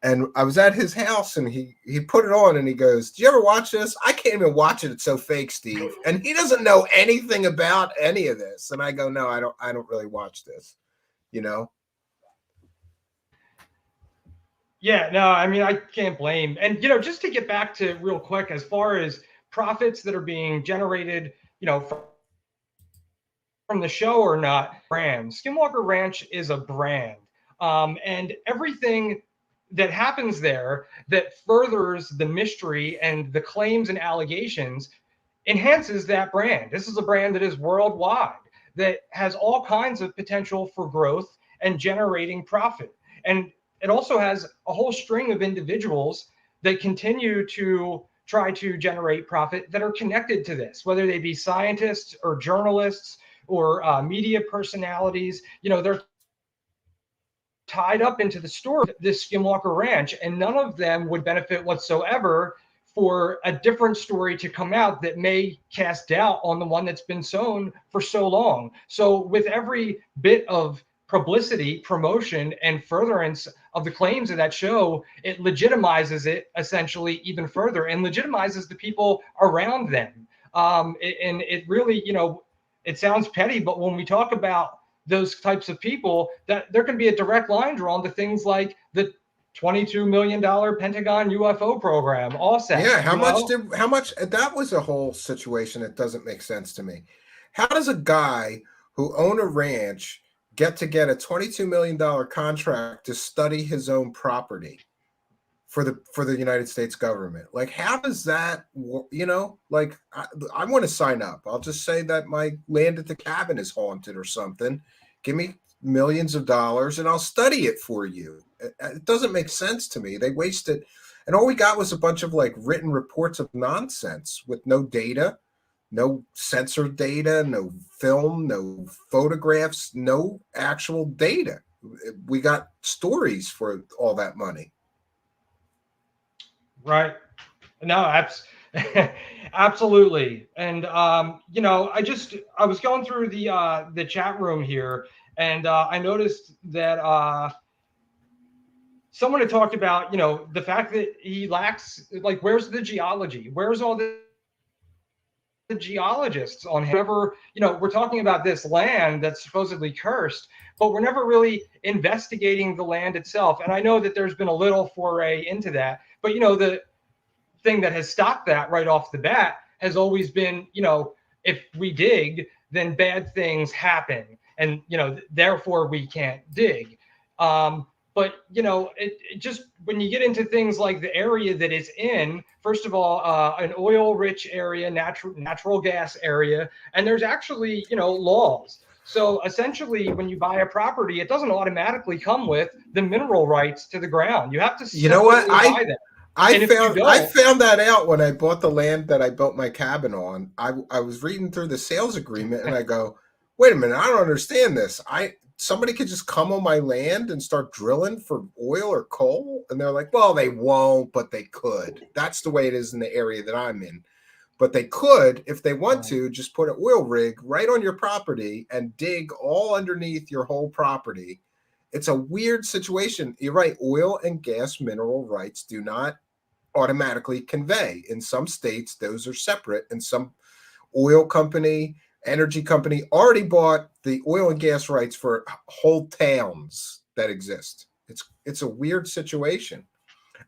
And I was at his house and he put it on and he goes, "Do you ever watch this? I can't even watch it. It's so fake, Steve." And he doesn't know anything about any of this. And I go, "No, I don't really watch this," you know? Yeah, no, I mean, I can't blame. And, you know, just to get back to real quick, as far as profits that are being generated, you know, from the show or not, brand. Skinwalker Ranch is a brand. And everything that happens there that furthers the mystery and the claims and allegations enhances that brand. This is a brand that is worldwide, that has all kinds of potential for growth and generating profit. And it also has a whole string of individuals that continue to try to generate profit that are connected to this, whether they be scientists or journalists or media personalities. You know, they're tied up into the story of this Skinwalker Ranch, and none of them would benefit whatsoever for a different story to come out that may cast doubt on the one that's been sown for so long. So with every bit of publicity, promotion, and furtherance of the claims of that show, it legitimizes it essentially even further and legitimizes the people around them. And it really, you know, it sounds petty, but when we talk about those types of people, that there can be a direct line drawn to things like the $22 million Pentagon UFO program. Also, yeah, how much that was a whole situation that doesn't make sense to me. How does a guy who owned a ranch get a $22 million contract to study his own property for the United States government? Like, how does that, you know, like, I want to sign up. I'll just say that my land at the cabin is haunted or something. Give me millions of dollars and I'll study it for you. It doesn't make sense to me. They wasted, and all we got was a bunch of like written reports of nonsense with no data, no censored data, no film, no photographs, no actual data. We got stories for all that money. Right. No, Absolutely. And you know, I was going through the chat room here, and I noticed that someone had talked about, you know, the fact that he lacks, like, where's the geology? Where's all the geologists on whoever, you know, we're talking about this land that's supposedly cursed, but we're never really investigating the land itself. And I know that there's been a little foray into that, but you know, the thing that has stopped that right off the bat has always been, you know, if we dig, then bad things happen, and you know, therefore we can't dig. But you know, it just, when you get into things like the area that it's in, first of all, an oil-rich area, natural gas area, and there's actually, you know, laws. So essentially, when you buy a property, it doesn't automatically come with the mineral rights to the ground. You have to, You know what? buy that. I found that out when I bought the land that I built my cabin on. I was reading through the sales agreement and I go, wait a minute, I don't understand this. Somebody could just come on my land and start drilling for oil or coal, and they're like, well, they won't, but they could. That's the way it is in the area that I'm in. But they could, if they want to, just put an oil rig right on your property and dig all underneath your whole property. It's a weird situation. You're right. Oil and gas mineral rights do not automatically convey. In some states, those are separate, and some oil company, energy company already bought the oil and gas rights for whole towns that exist. It's a weird situation.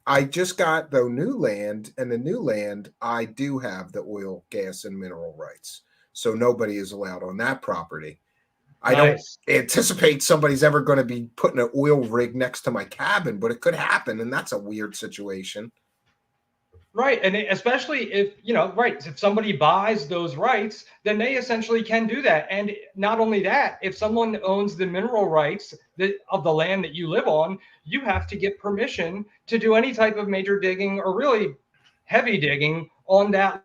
I just got the new land, and the new land, I do have the oil, gas, and mineral rights. So nobody is allowed on that property. I don't anticipate somebody's ever going to be putting an oil rig next to my cabin, but it could happen, and that's a weird situation. Right. And especially if, you know, right, if somebody buys those rights, then they essentially can do that. And not only that, if someone owns the mineral rights of the land that you live on, you have to get permission to do any type of major digging or really heavy digging on that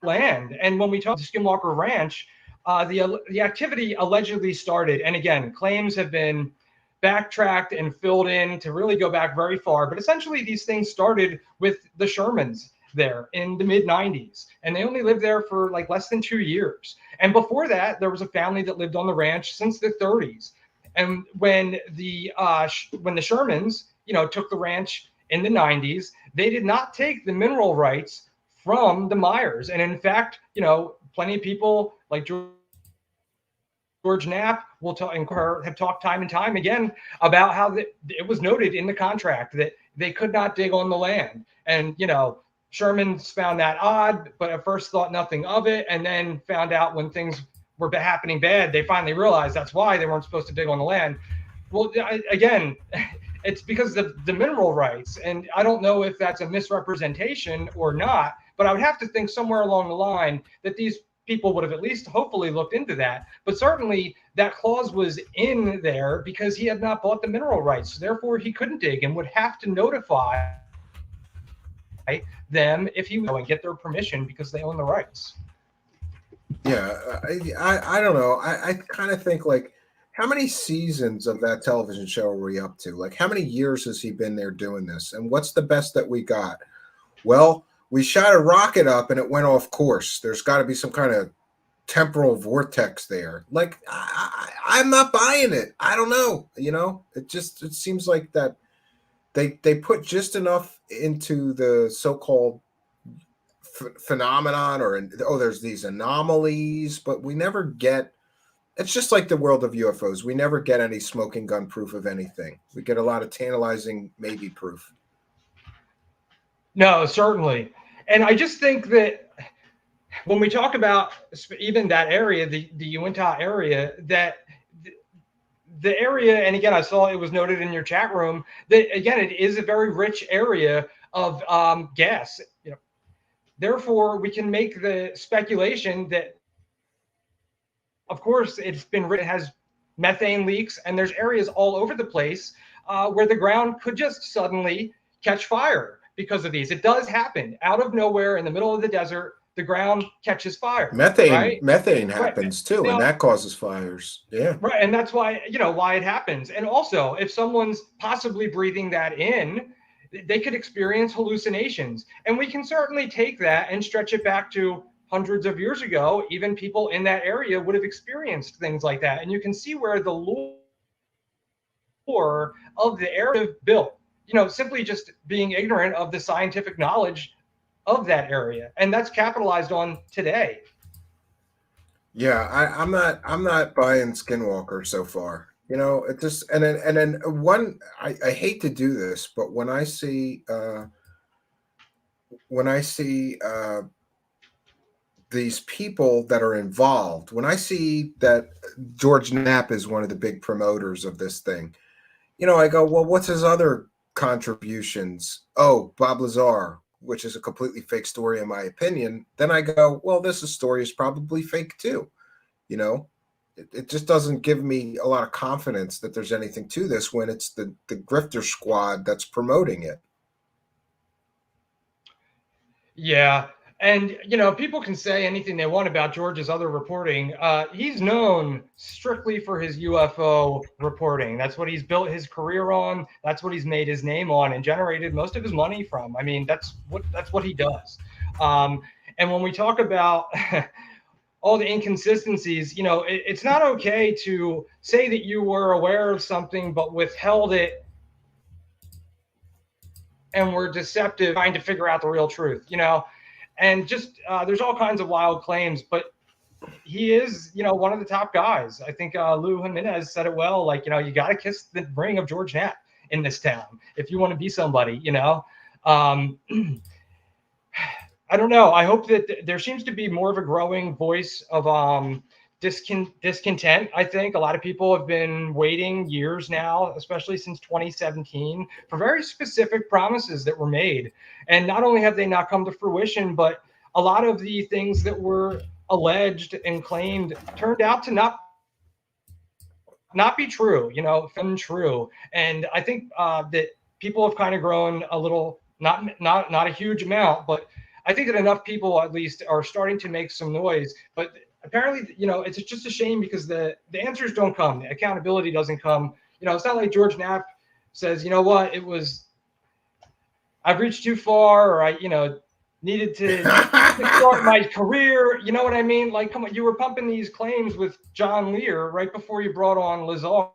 land. And when we talk to Skinwalker Ranch, the activity allegedly started, and again, claims have been backtracked and filled in to really go back very far. But essentially, these things started with the Shermans there in the mid 90s, and they only lived there for like less than 2 years. And before that, there was a family that lived on the ranch since the 30s. And when the Shermans, you know, took the ranch in the 90s, they did not take the mineral rights from the Myers. And in fact, you know, plenty of people like George Knapp have talked time and time again about how it was noted in the contract that they could not dig on the land. And, you know, Sherman's found that odd, but at first thought nothing of it, and then found out when things were happening bad, they finally realized that's why they weren't supposed to dig on the land. Well, again, it's because of the mineral rights. And I don't know if that's a misrepresentation or not, but I would have to think somewhere along the line that these people would have at least hopefully looked into that. But certainly that clause was in there because he had not bought the mineral rights. Therefore, he couldn't dig and would have to notify them if he would get their permission because they own the rights. Yeah, I don't know. I kind of think, like, how many seasons of that television show are we up to? Like, how many years has he been there doing this? And what's the best that we got? Well, we shot a rocket up and it went off course. There's got to be some kind of temporal vortex there. Like, I'm not buying it. I don't know. You know, it seems like that they put just enough into the so-called phenomenon, or there's these anomalies, but we never get. It's just like the world of UFOs. We never get any smoking gun proof of anything. We get a lot of tantalizing maybe proof. No, certainly. And I just think that when we talk about even that area, the Uinta area, that the area, and again, I saw it was noted in your chat room, that again, it is a very rich area of gas. You know, therefore, we can make the speculation that, of course, it has methane leaks, and there's areas all over the place where the ground could just suddenly catch fire because of these. It does happen out of nowhere in the middle of the desert. The ground catches fire. Methane happens too, and that causes fires. Yeah. Right. And that's why, why it happens. And also, if someone's possibly breathing that in, they could experience hallucinations. And we can certainly take that and stretch it back to hundreds of years ago. Even people in that area would have experienced things like that. And you can see where the lore of the area built, simply just being ignorant of the scientific knowledge of that area. And that's capitalized on today. Yeah, I'm not buying Skinwalker so far. It just and then one I hate to do this, but when I see these people that are involved, when I see that George Knapp is one of the big promoters of this thing, I go, well, what's his other contributions? Oh, Bob Lazar, which is a completely fake story in my opinion. Then I go, well, this story is probably fake too. It just doesn't give me a lot of confidence that there's anything to this when it's the grifter squad that's promoting it. Yeah. And, people can say anything they want about George's other reporting. He's known strictly for his UFO reporting. That's what he's built his career on. That's what he's made his name on and generated most of his money from. I mean, that's what he does. And when we talk about all the inconsistencies, it's not okay to say that you were aware of something but withheld it and were deceptive, trying to figure out the real truth, and just there's all kinds of wild claims, but he is, one of the top guys. I think Lou Jimenez said it well, like, you got to kiss the ring of George Knapp in this town if you want to be somebody, I don't know. I hope that there seems to be more of a growing voice of discontent. I think a lot of people have been waiting years now, especially since 2017, for very specific promises that were made. And not only have they not come to fruition, but a lot of the things that were alleged and claimed turned out to not be true, untrue. And I think that people have kind of grown a little, not a huge amount, but I think that enough people at least are starting to make some noise. But apparently, it's just a shame because the answers don't come. The accountability doesn't come. It's not like George Knapp says, I've reached too far, or I, needed to start my career. You know what I mean? Like, come on, you were pumping these claims with John Lear right before you brought on Lazar.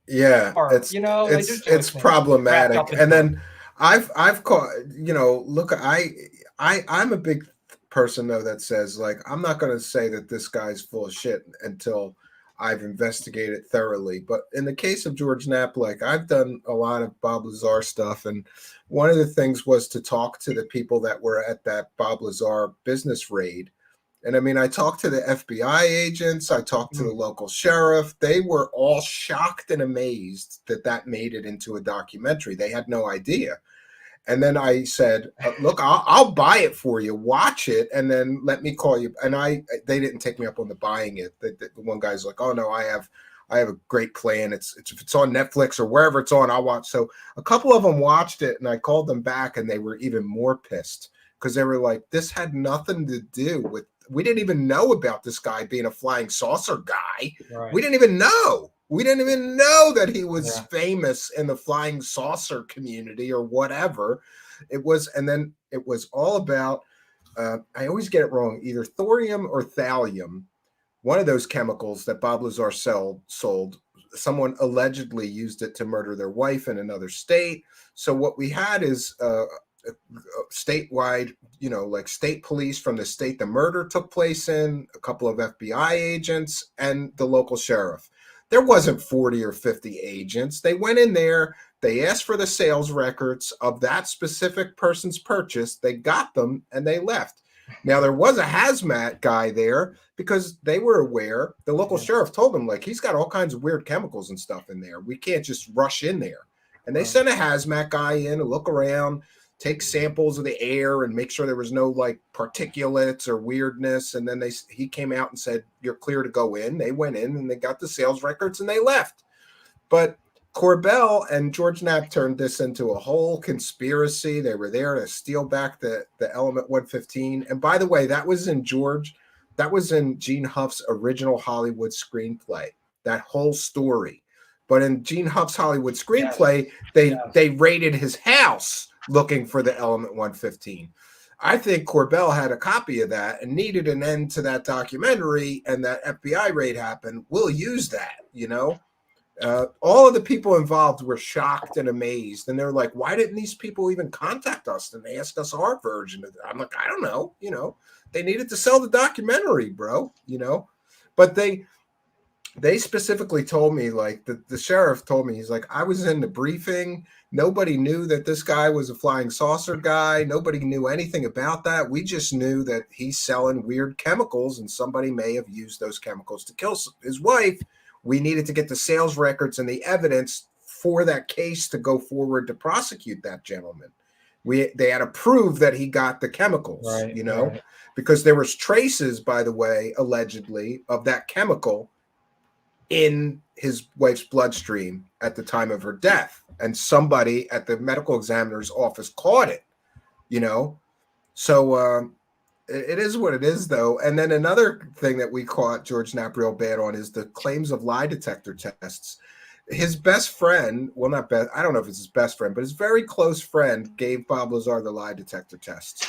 Yeah, it's problematic. And then I've caught, look, I'm a big person though that says, like, I'm not going to say that this guy's full of shit until I've investigated thoroughly. But in the case of George Knapp, like, I've done a lot of Bob Lazar stuff, and one of the things was to talk to the people that were at that Bob Lazar business raid. And I mean, I talked to the FBI agents, I talked to the local sheriff. They were all shocked and amazed that made it into a documentary. They had no idea. And then I said, look, I'll buy it for you. Watch it, and then let me call you. And they didn't take me up on the buying it. The one guy's like, oh no, I have a great plan. If it's on Netflix or wherever it's on, I'll watch. So a couple of them watched it, and I called them back, and they were even more pissed because they were like, this had nothing to do with. We didn't even know about this guy being a flying saucer guy. Right. We didn't even know. We didn't even know that he was famous in the flying saucer community or whatever. It was, and then it was all about, I always get it wrong, either thorium or thallium, one of those chemicals that Bob Lazar sold. Someone allegedly used it to murder their wife in another state. So what we had is statewide, like state police from the state the murder took place in, a couple of FBI agents, and the local sheriff. There wasn't 40 or 50 agents. They went in there, they asked for the sales records of that specific person's purchase, they got them, and they left. Now, there was a hazmat guy there because they were aware. The local sheriff told them, like, he's got all kinds of weird chemicals and stuff in there. We can't just rush in there. And they sent a hazmat guy in to look around, take samples of the air and make sure there was no like particulates or weirdness. And then he came out and said, you're clear to go in. They went in and they got the sales records and they left. But Corbell and George Knapp turned this into a whole conspiracy. They were there to steal back the Element 115. And by the way, that was in Gene Huff's original Hollywood screenplay, that whole story. But in Gene Huff's Hollywood screenplay, Yes. they raided his house looking for the element 115. I think Corbell had a copy of that and needed an end to that documentary, and that FBI raid happened. We'll use that, you know. All of the people involved were shocked and amazed, and they're like, "Why didn't these people even contact us and ask us our version of it?" I'm like, "I don't know, you know, they needed to sell the documentary, bro, you know." But they specifically told me, like the sheriff told me, he's like, "I was in the briefing. Nobody knew that this guy was a flying saucer guy. Nobody knew anything about that. We just knew that he's selling weird chemicals, and somebody may have used those chemicals to kill his wife. We needed to get the sales records and the evidence for that case to go forward to prosecute that gentleman. They had to prove that he got the chemicals, Right, you know, right. because there was traces, by the way, allegedly, of that chemical in his wife's bloodstream at the time of her death, and somebody at the medical examiner's office caught it, you know. So it is what it is, though. And then another thing that we caught George Knapp real bad on is the claims of lie detector tests. His best friend, well, not best, I don't know if it's his best friend, but his very close friend gave Bob Lazar the lie detector tests.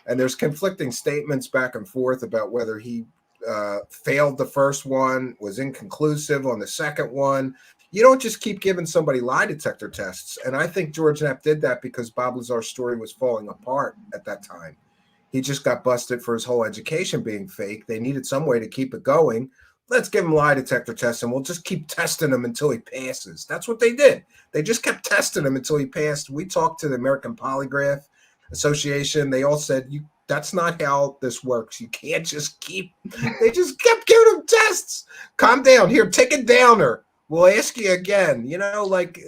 And there's conflicting statements back and forth about whether he failed the first one, was inconclusive on the second one. You don't just keep giving somebody lie detector tests. And I think George Knapp did that because Bob Lazar's story was falling apart at that time. He just got busted for his whole education being fake. They needed some way to keep it going. Let's give him lie detector tests, and we'll just keep testing him until he passes. That's what they did. They just kept testing him until he passed. We talked to the American Polygraph Association. They all said, that's not how this works. You can't just keep, they just kept giving him tests. Calm down. Here, take a downer. We'll ask you again. You know, like,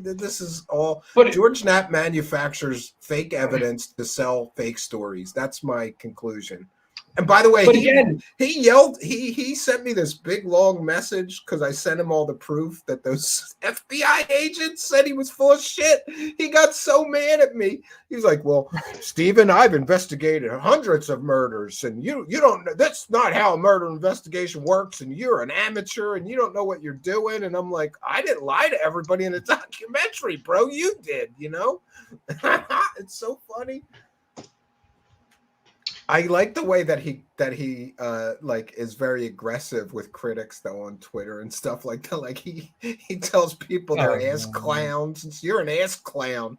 this is all, But George Knapp manufactures fake evidence to sell fake stories. That's my conclusion. And by the way, he yelled, he sent me this big long message because I sent him all the proof that those FBI agents said he was full of shit. He got so mad at me. He was like, "Well, Stephen, I've investigated hundreds of murders, and you don't know, that's not how a murder investigation works, and you're an amateur and you don't know what you're doing." And I'm like, "I didn't lie to everybody in the documentary, bro. You did, you know." It's so funny. I like the way that he like is very aggressive with critics though on Twitter and stuff like that. Like he tells people they're ass clowns. You're an ass clown.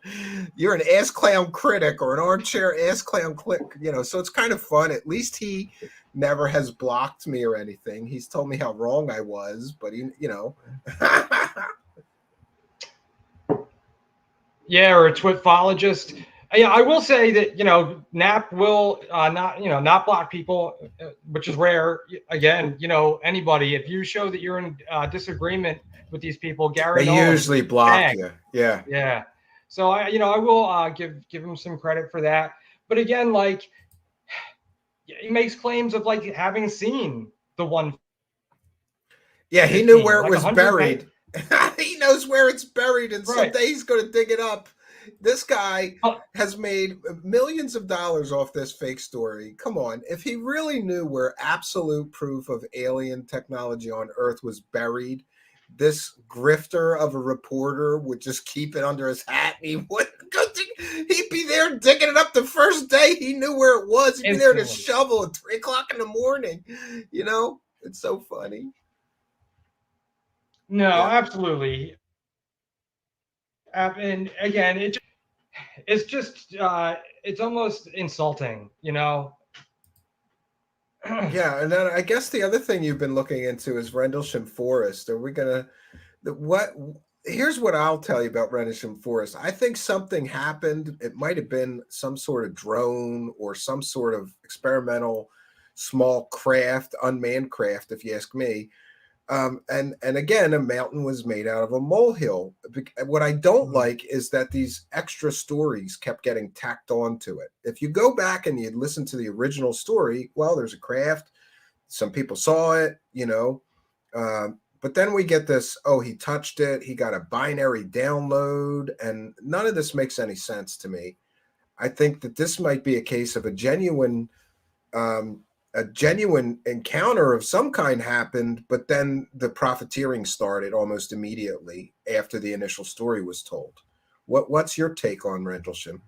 You're an ass clown critic or an armchair ass clown click. You know, so it's kind of fun. At least he never has blocked me or anything. He's told me how wrong I was, but he, you know. Yeah, or a twitfologist. Yeah, I will say that, you know, Knapp will not block people, which is rare. Again, you know, anybody, if you show that you're in disagreement with these people, Gary, they usually block you. Yeah. Yeah. So I will give him some credit for that. But again, like, he makes claims of like having seen the one. Yeah, he knew where it was buried. He knows where it's buried, and someday he's going to dig it up. This guy has made millions of dollars off this fake story. Come on. If he really knew where absolute proof of alien technology on Earth was buried, this grifter of a reporter would just keep it under his hat. And he'd be there digging it up the first day he knew where it was. He'd be there to shovel at 3 o'clock in the morning. You know, it's so funny. No, absolutely. And again, it's just it's almost insulting, you know. Yeah, and then I guess the other thing you've been looking into is Rendlesham Forest. Are we gonna here's what I'll tell you about Rendlesham Forest. I think something happened. It might have been some sort of drone or some sort of experimental small craft, unmanned craft, if you ask me. And again, a mountain was made out of a molehill. What I don't like is that these extra stories kept getting tacked onto it. If you go back and you listen to the original story, well, there's a craft. Some people saw it, you know. But then we get this, oh, he touched it. He got a binary download. And none of this makes any sense to me. I think that this might be a case of a genuine a genuine encounter of some kind happened, but then the profiteering started almost immediately after the initial story was told. What's your take on Rendlesham?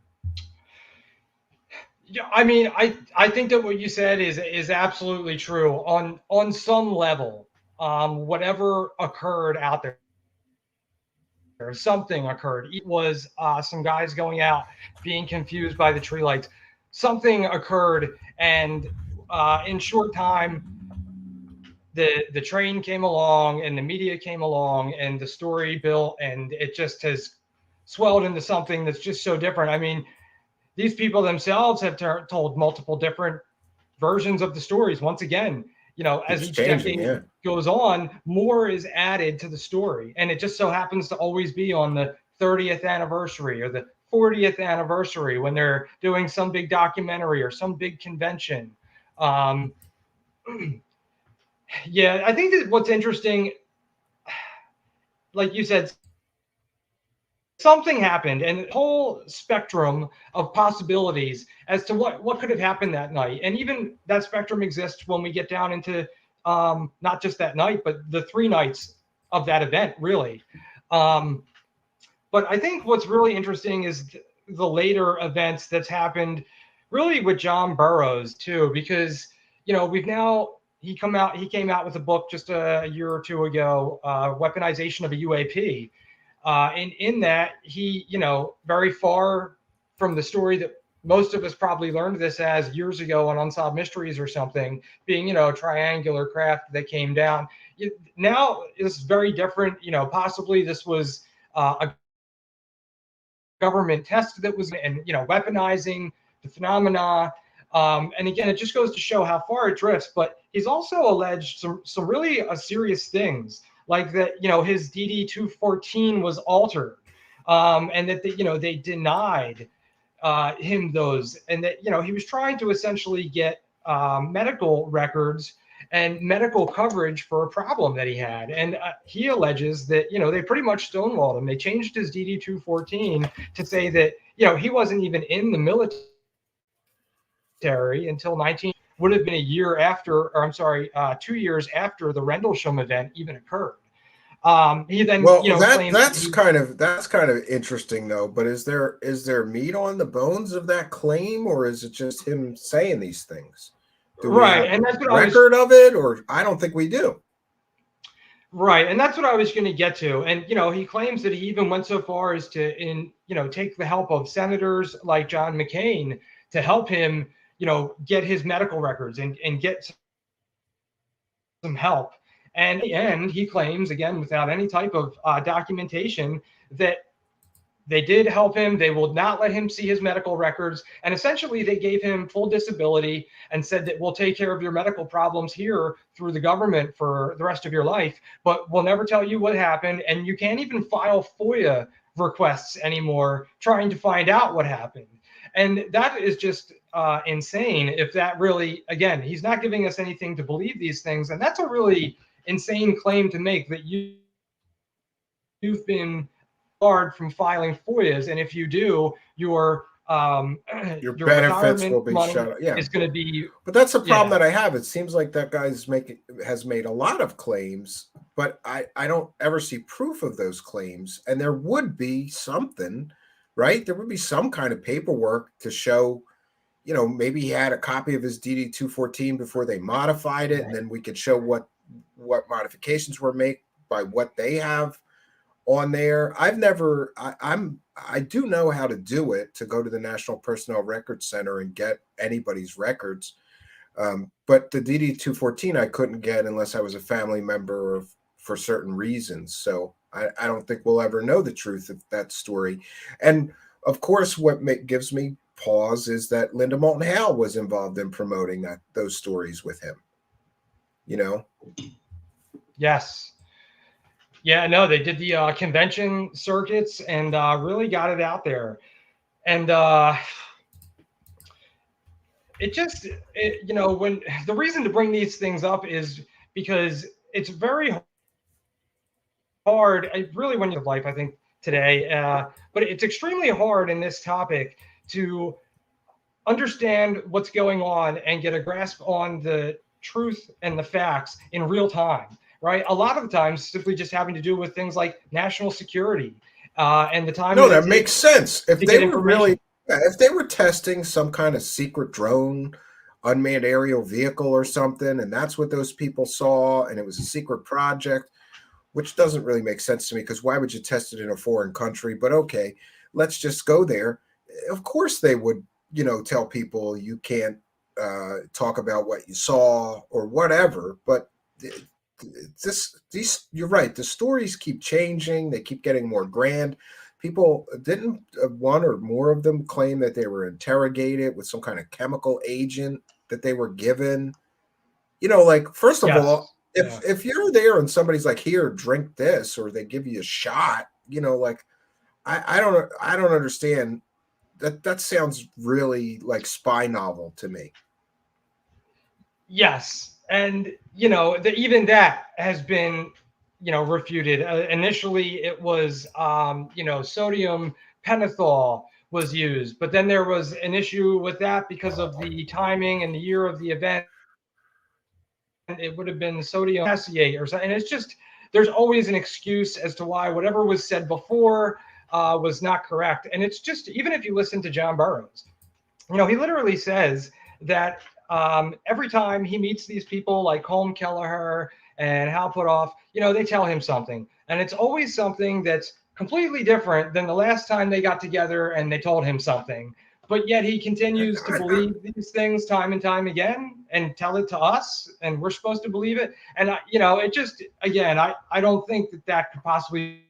Yeah, I mean, I think that what you said is absolutely true on some level. Whatever occurred out there, something occurred. It was some guys going out being confused by the tree lights. Something occurred, and in short time, the train came along, and the media came along, and the story built, and it just has swelled into something that's just so different. I mean, these people themselves have told multiple different versions of the stories. Once again, you know, as each decade goes on, more is added to the story. And it just so happens to always be on the 30th anniversary or the 40th anniversary when they're doing some big documentary or some big convention. Yeah, I think that what's interesting, like you said, something happened, and the whole spectrum of possibilities as to what could have happened that night. And even that spectrum exists when we get down into not just that night, but the 3 nights of that event, really. But I think what's really interesting is the later events that's happened really with John Burroughs too, because, you know, he came out with a book just a year or two ago, Weaponization of a UAP. And in that, he, you know, very far from the story that most of us probably learned this as years ago on Unsolved Mysteries or something, being, you know, a triangular craft that came down. Now it's very different. You know, possibly this was a government test that was, and, you know, weaponizing the phenomena. And again, it just goes to show how far it drifts. But he's also alleged some really serious things, like that, you know, his DD-214 was altered, and that you know, they denied him those, and that, you know, he was trying to essentially get medical records and medical coverage for a problem that he had. And he alleges that, you know, they pretty much stonewalled him. They changed his DD-214 to say that, you know, he wasn't even in the military until would have been a year after, or I'm sorry, 2 years after the Rendlesham event even occurred. He then, well, you know, that's kind of interesting though. But is there meat on the bones of that claim, or is it just him saying these things? Do we have and that's what record of it, or I don't think we do. Right, and that's what I was going to get to. And, you know, he claims that he even went so far as to, you know, take the help of senators like John McCain to help him, you know, get his medical records and get some help. And in the end, he claims, again, without any type of documentation, that they did help him. They will not let him see his medical records. And essentially, they gave him full disability and said that we'll take care of your medical problems here through the government for the rest of your life, but we'll never tell you what happened. And you can't even file FOIA requests anymore trying to find out what happened. And that is just insane. If that really, again, he's not giving us anything to believe these things. And that's a really insane claim to make, that you've been barred from filing FOIAs, and if you do, your benefits will be shut. Yeah, is going to be. But that's the problem that I have. It seems like that guy's has made a lot of claims, but I don't ever see proof of those claims. And there would be something, right? There would be some kind of paperwork to show, you know, maybe he had a copy of his DD-214 before they modified it, and then we could show what modifications were made by what they have on there. I do know how to do it, to go to the National Personnel Records Center and get anybody's records. But the DD-214 I couldn't get unless I was a family member for certain reasons. So I don't think we'll ever know the truth of that story. And of course, what gives me pause is that Linda Moulton Howe was involved in promoting those stories with him. You know? Yes. Yeah, no, they did the convention circuits and really got it out there. And you know, when the reason to bring these things up is because it's very hard, really, when you're life, I think, today, but it's extremely hard in this topic to understand what's going on and get a grasp on the truth and the facts in real time, right? A lot of the times simply just having to do with things like national security and the time No, that it that makes takes sense. If to they get were really, information. if they were testing some kind of secret drone, unmanned aerial vehicle or something, and that's what those people saw, and it was a secret project, which doesn't really make sense to me because why would you test it in a foreign country? But okay, let's just go there. Of course, they would, tell people you can't talk about what you saw or whatever. But you're right. The stories keep changing. They keep getting more grand. People didn't one or more of them claim that they were interrogated with some kind of chemical agent that they were given. Like first of Yes. all, if you're there and somebody's like, here, drink this, or they give you a shot, like I don't understand. That sounds really like spy novel to me. Yes, and even that has been refuted. Initially, it was sodium pentothal was used, but then there was an issue with that because of the timing and the year of the event. It would have been sodium acetate or something. And it's just there's always an excuse as to why whatever was said before was not correct. And it's just even if you listen to John Burroughs, he literally says that every time he meets these people like Colm Kelleher and Hal Puthoff, they tell him something. And it's always something that's completely different than the last time they got together and they told him something. But yet he continues to believe these things time and time again and tell it to us, and we're supposed to believe it. And, it just, again, I don't think that could possibly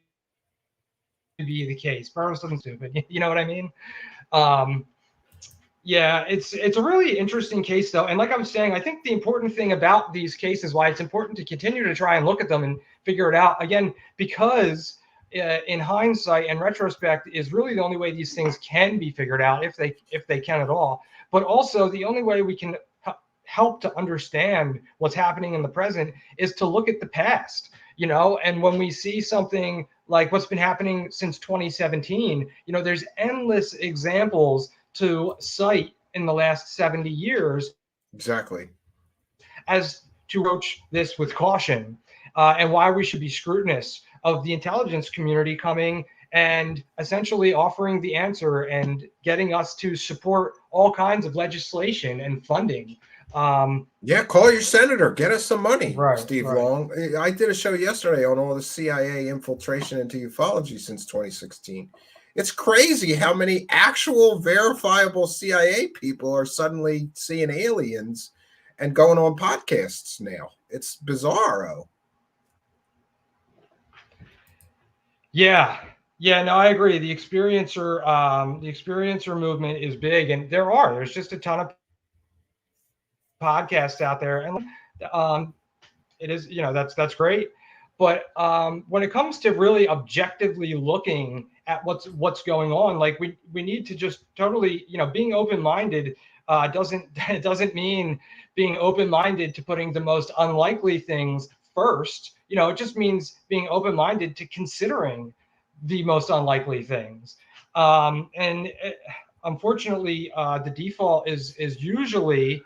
be the case. Burroughs doesn't stupid. You know what I mean? Yeah, it's a really interesting case, though. And like I was saying, I think the important thing about these cases, why it's important to continue to try and look at them and figure it out, again, because in hindsight and retrospect is really the only way these things can be figured out, if they can at all. But also the only way we can help to understand what's happening in the present is to look at the past, and when we see something like what's been happening since 2017, there's endless examples to cite in the last 70 years. Exactly. As to approach this with caution and why we should be scrutinous of the intelligence community coming and essentially offering the answer and getting us to support all kinds of legislation and funding. Yeah, call your senator. Get us some money, Right, Steve right. Long. I did a show yesterday on all the CIA infiltration into ufology since 2016. It's crazy how many actual verifiable CIA people are suddenly seeing aliens and going on podcasts now. It's bizarro. Yeah, no, I agree. The experiencer movement is big, and there's just a ton of podcasts out there, and it is, that's great. But when it comes to really objectively looking at what's going on, like we need to just totally, being open-minded doesn't mean being open-minded to putting the most unlikely things first. It just means being open-minded to considering the most unlikely things. Unfortunately, the default is usually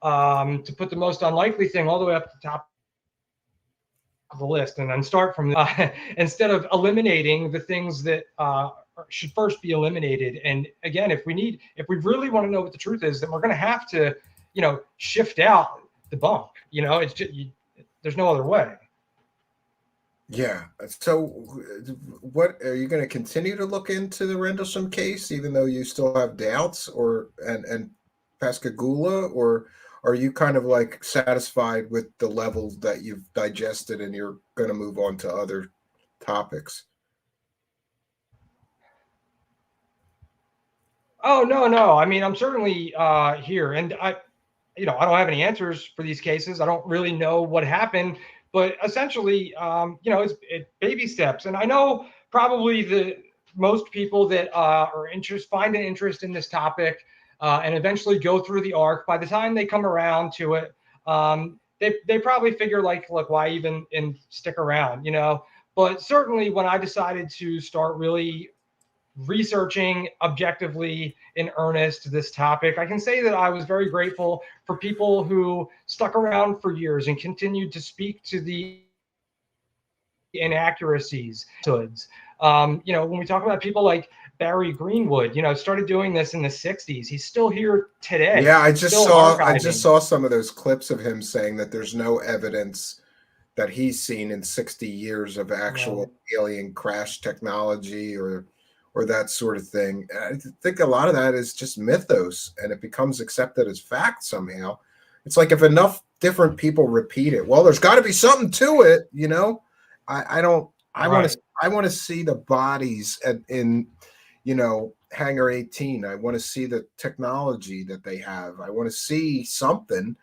to put the most unlikely thing all the way up to the top of the list and then start from instead of eliminating the things that should first be eliminated. And again, if we really want to know what the truth is, then we're going to have to, shift out the bunk. It's just there's no other way. Yeah. So what are you going to continue to look into the Rendlesham case, even though you still have doubts, and Pascagoula, or are you kind of like satisfied with the levels that you've digested and you're going to move on to other topics? Oh, no. I mean, I'm certainly here, and I don't have any answers for these cases. I don't really know what happened, but essentially, it's baby steps. And I know probably most people that find an interest in this topic and eventually go through the arc. By the time they come around to it, they probably figure like, look, why even stick around, But certainly, when I decided to start really researching objectively in earnest this topic. I can say that I was very grateful for people who stuck around for years and continued to speak to the inaccuracies. When we talk about people like Barry Greenwood, started doing this in the 60s. He's still here today. Yeah, I just saw some of those clips of him saying that there's no evidence that he's seen in 60 years of actual alien crash technology or that sort of thing. I think a lot of that is just mythos, and it becomes accepted as fact somehow. It's like if enough different people repeat it, well, there's got to be something to it, I want to see the bodies in Hangar 18. I want to see the technology that they have. I want to see something.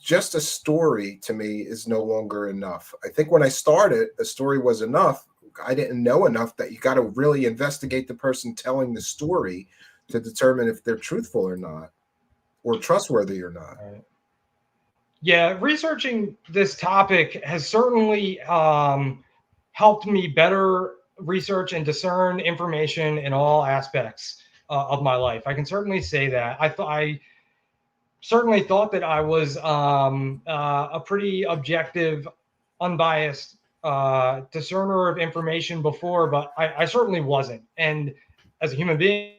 Just a story to me is no longer enough. I think when I started, a story was enough. I didn't know enough that you got to really investigate the person telling the story to determine if they're truthful or not, or trustworthy or not. Right. Yeah, researching this topic has certainly helped me better research and discern information in all aspects of my life. I can certainly say that. I certainly thought that I was a pretty objective, unbiased discerner of information before, but I certainly wasn't. And as a human being,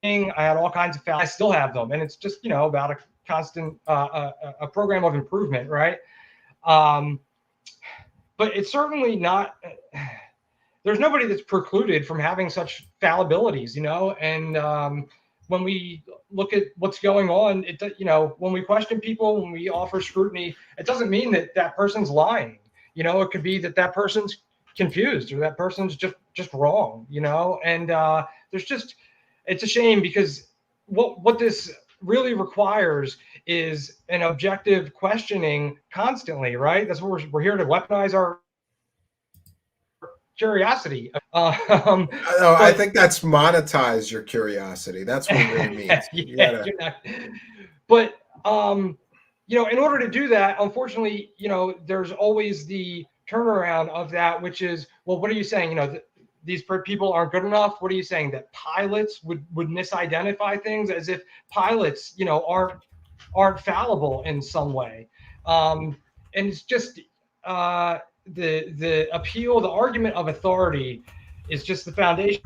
I had all kinds of facts. I still have them, and it's just about a constant a program of improvement, right? But it's certainly not. There's nobody that's precluded from having such fallibilities, and when we look at what's going on, when we question people, when we offer scrutiny, it doesn't mean that that person's lying. It could be that person's confused or that person's just wrong, and it's a shame, because what this really requires is an objective questioning constantly, right? That's what we're here to weaponize our curiosity. I think that's monetize your curiosity. That's what it really means. But in order to do that, unfortunately, there's always the turnaround of that, which is, well, what are you saying? These people aren't good enough. What are you saying? That pilots would misidentify things, as if pilots, aren't fallible in some way. And it's just the appeal, the argument of authority is just the foundation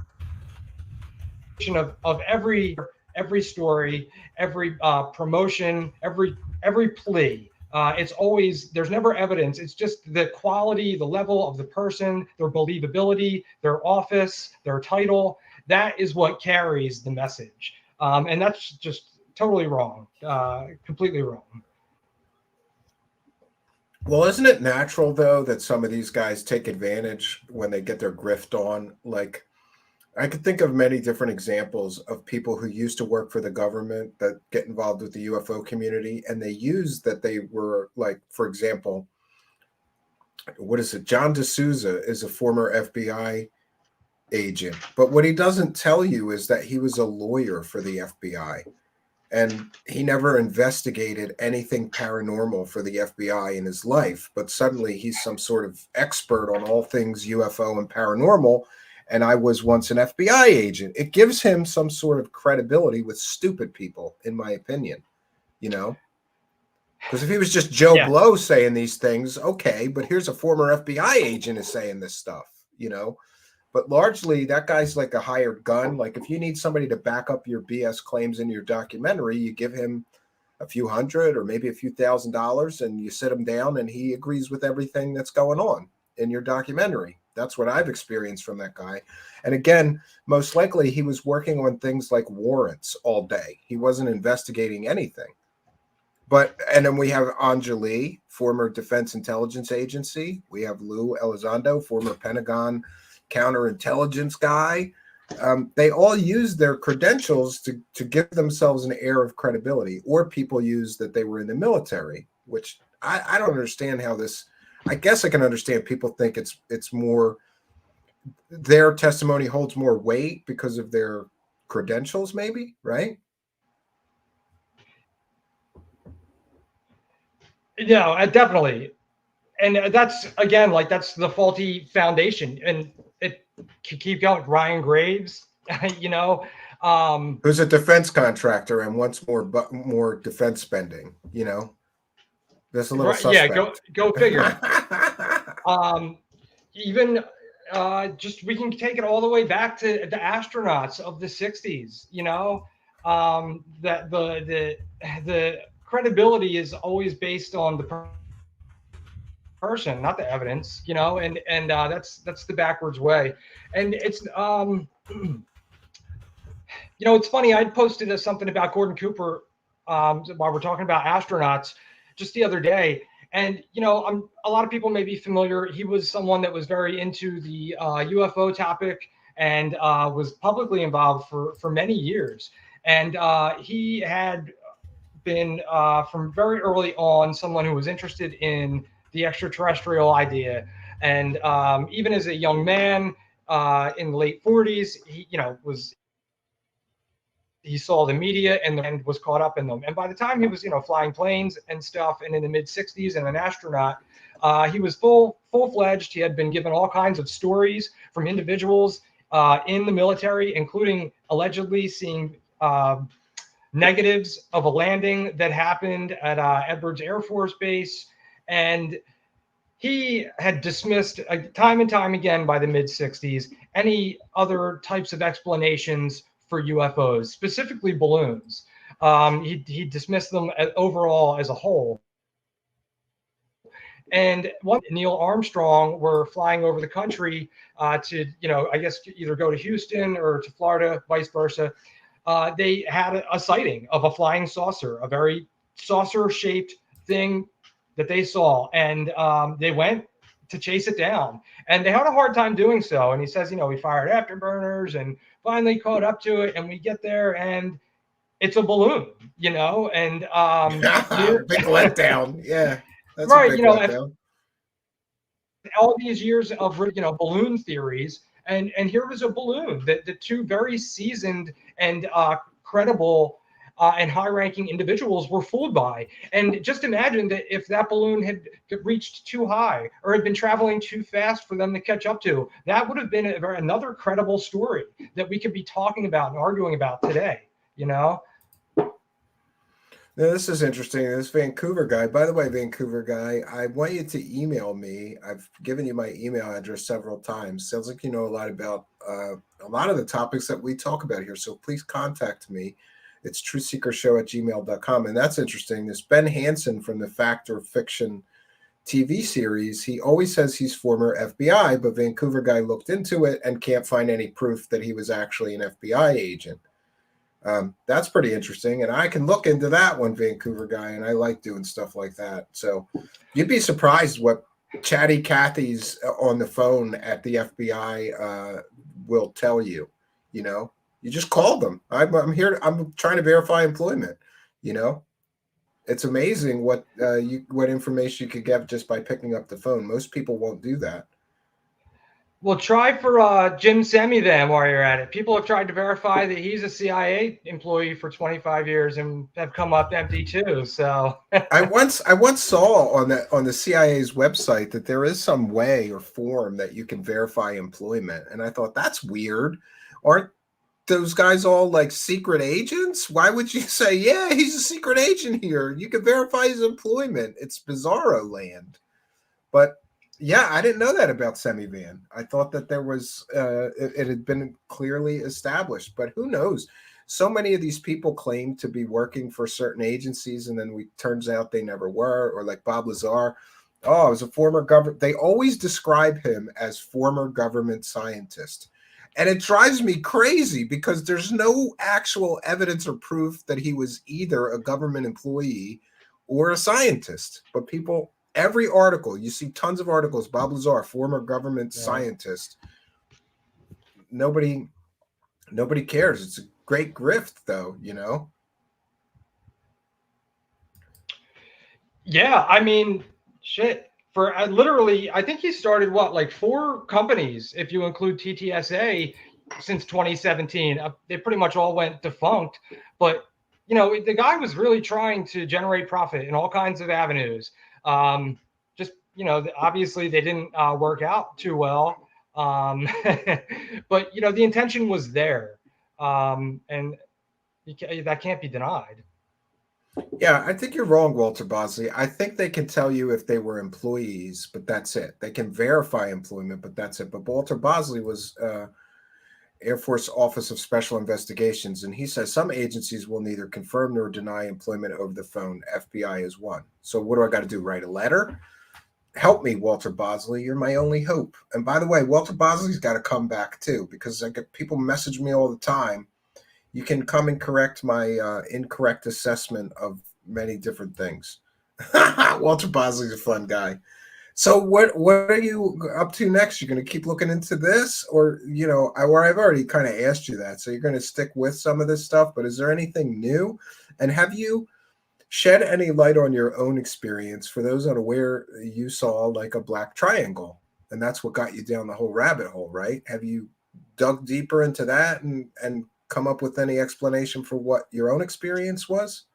of every story, every promotion, every plea. It's always, there's never evidence. It's just the quality, the level of the person, their believability, their office, their title. That is what carries the message. And that's just totally wrong, completely wrong. Well, isn't it natural, though, that some of these guys take advantage when they get their grift on? Like, I could think of many different examples of people who used to work for the government that get involved with the UFO community, and they use that they were, like, for example, what is it? John D'Souza is a former FBI agent, but what he doesn't tell you is that he was a lawyer for the FBI, and he never investigated anything paranormal for the FBI in his life, but suddenly he's some sort of expert on all things UFO and paranormal. And I was once an FBI agent. It gives him some sort of credibility with stupid people, in my opinion, because if he was just Joe Blow saying these things, okay, but here's a former FBI agent is saying this stuff, but largely that guy's like a hired gun. Like, if you need somebody to back up your BS claims in your documentary, you give him a few $100 or maybe a few $1,000 and you sit him down and he agrees with everything that's going on in your documentary. That's what I've experienced from that guy. And again, most likely he was working on things like warrants all day. He wasn't investigating anything. And then we have Anjali, former Defense Intelligence Agency. We have Lou Elizondo, former Pentagon counterintelligence guy. They all use their credentials to give themselves an air of credibility, or people use that they were in the military, which I don't understand how this. I guess I can understand people think it's more, their testimony holds more weight because of their credentials, maybe, right? Yeah, definitely. And that's, again, like, that's the faulty foundation. And it can keep going. Ryan Graves, you know, who's a defense contractor and wants more defense spending, you know. That's a little right, yeah, suspect. go figure. Even just we can take it all the way back to the astronauts of the 60s, you know. That the credibility is always based on the person, not the evidence, you know, and that's the backwards way. And it's you know, it's funny, I posted something about Gordon Cooper while we're talking about astronauts just the other day. And, you know, a lot of people may be familiar. He was someone that was very into the UFO topic and was publicly involved for many years. And he had been from very early on someone who was interested in the extraterrestrial idea. And even as a young man in the late 40s, he, you know, he saw the media and was caught up in them. And by the time he was, you know, flying planes and stuff, and in the mid 60s and an astronaut, he was full-fledged. He had been given all kinds of stories from individuals in the military, including allegedly seeing negatives of a landing that happened at Edwards Air Force Base. And he had dismissed time and time again by the mid 60s any other types of explanations for UFOs, specifically balloons. He dismissed them overall as a whole. And one, Neil Armstrong were flying over the country to, you know, I guess either go to Houston or to Florida, vice versa. They had a sighting of a flying saucer, a very saucer-shaped thing that they saw, and they went to chase it down, and they had a hard time doing so. And he says, you know, we fired afterburners and finally caught up to it, and we get there and it's a balloon, you know. And big letdown. Yeah, that's right, a big you know, letdown. all these years of, you know, balloon theories, and here was a balloon that the two very seasoned and credible and high-ranking individuals were fooled by. And just imagine that if that balloon had reached too high or had been traveling too fast for them to catch up to, that would have been another credible story that we could be talking about and arguing about today, you know? Now, this is interesting. This Vancouver guy, by the way, Vancouver guy, I want you to email me. I've given you my email address several times. Sounds like you know a lot about a lot of the topics that we talk about here. So please contact me. It's truthseekershow@gmail.com. And that's interesting. This Ben Hansen from the Fact or Fiction TV series, he always says he's former FBI, but Vancouver guy looked into it and can't find any proof that he was actually an FBI agent. That's pretty interesting. And I can look into that one, Vancouver guy, and I like doing stuff like that. So you'd be surprised what chatty Cathy's on the phone at the FBI will tell you, you know. You just call them. I'm here. I'm trying to verify employment. You know, it's amazing what information you could get just by picking up the phone. Most people won't do that. Well, try for Jim Semi then while you're at it. People have tried to verify that he's a CIA employee for 25 years and have come up empty too. So I once saw on the CIA's website that there is some way or form that you can verify employment, and I thought that's weird. Aren't those guys all like secret agents? Why would you say, yeah, he's a secret agent here? You can verify his employment. It's bizarro land. But yeah, I didn't know that about Semivan. I thought that there was it had been clearly established, but who knows? So many of these people claim to be working for certain agencies, and then turns out they never were. Or like Bob Lazar, oh, I was a former government. They always describe him as former government scientist. And it drives me crazy because there's no actual evidence or proof that he was either a government employee or a scientist. But people, every article, you see tons of articles, Bob Lazar, former government scientist. Nobody cares. It's a great grift, though, you know? yeah, I mean, shit. For literally, I think he started like 4 companies, if you include TTSA, since 2017. They pretty much all went defunct. But, you know, the guy was really trying to generate profit in all kinds of avenues. Just, you know, obviously they didn't work out too well. But the intention was there, and that can't be denied. Yeah, I think you're wrong, Walter Bosley. I think they can tell you if they were employees, but that's it. They can verify employment, but that's it. But Walter Bosley was Air Force Office of Special Investigations, and he says some agencies will neither confirm nor deny employment over the phone. FBI is one. So what do I got to do? Write a letter? Help me, Walter Bosley. You're my only hope. And by the way, Walter Bosley's got to come back too, because I get people message me all the time. You can come and correct my incorrect assessment of many different things. Walter Bosley's a fun guy. So what are you up to next? You're going to keep looking into this, or where I've already kind of asked you that. So you're going to stick with some of this stuff, but is there anything new? And have you shed any light on your own experience? For those unaware, you saw like a black triangle, and that's what got you down the whole rabbit hole, right? Have you dug deeper into that and come up with any explanation for what your own experience was?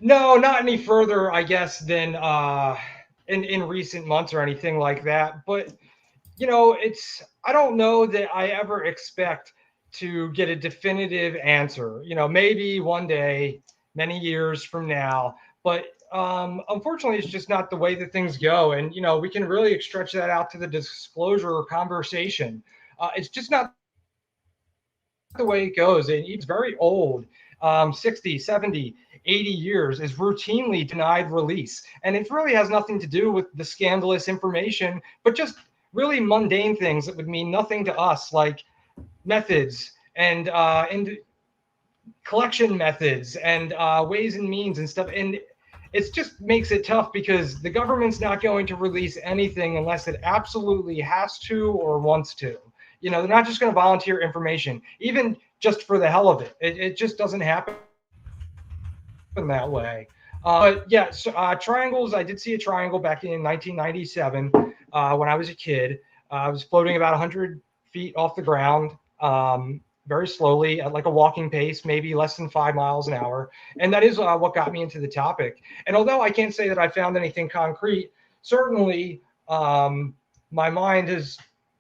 No, not any further, I guess, than in recent months or anything like that. But I don't know that I ever expect to get a definitive answer. Maybe one day, many years from now. But unfortunately, it's just not the way that things go. And we can really stretch that out to the disclosure conversation. It's just not the way it goes. And it's very old. 60, 70, 80 years is routinely denied release. And it really has nothing to do with the scandalous information, but just really mundane things that would mean nothing to us, like methods and collection methods and ways and means and stuff. And it just makes it tough because the government's not going to release anything unless it absolutely has to or wants to. They're not just going to volunteer information, even just for the hell of it. It just doesn't happen that way. But yeah, so, triangles. I did see a triangle back in 1997 when I was a kid. I was floating about 100 feet off the ground, very slowly at like a walking pace, maybe less than 5 miles an hour. And that is what got me into the topic. And although I can't say that I found anything concrete, certainly my mind has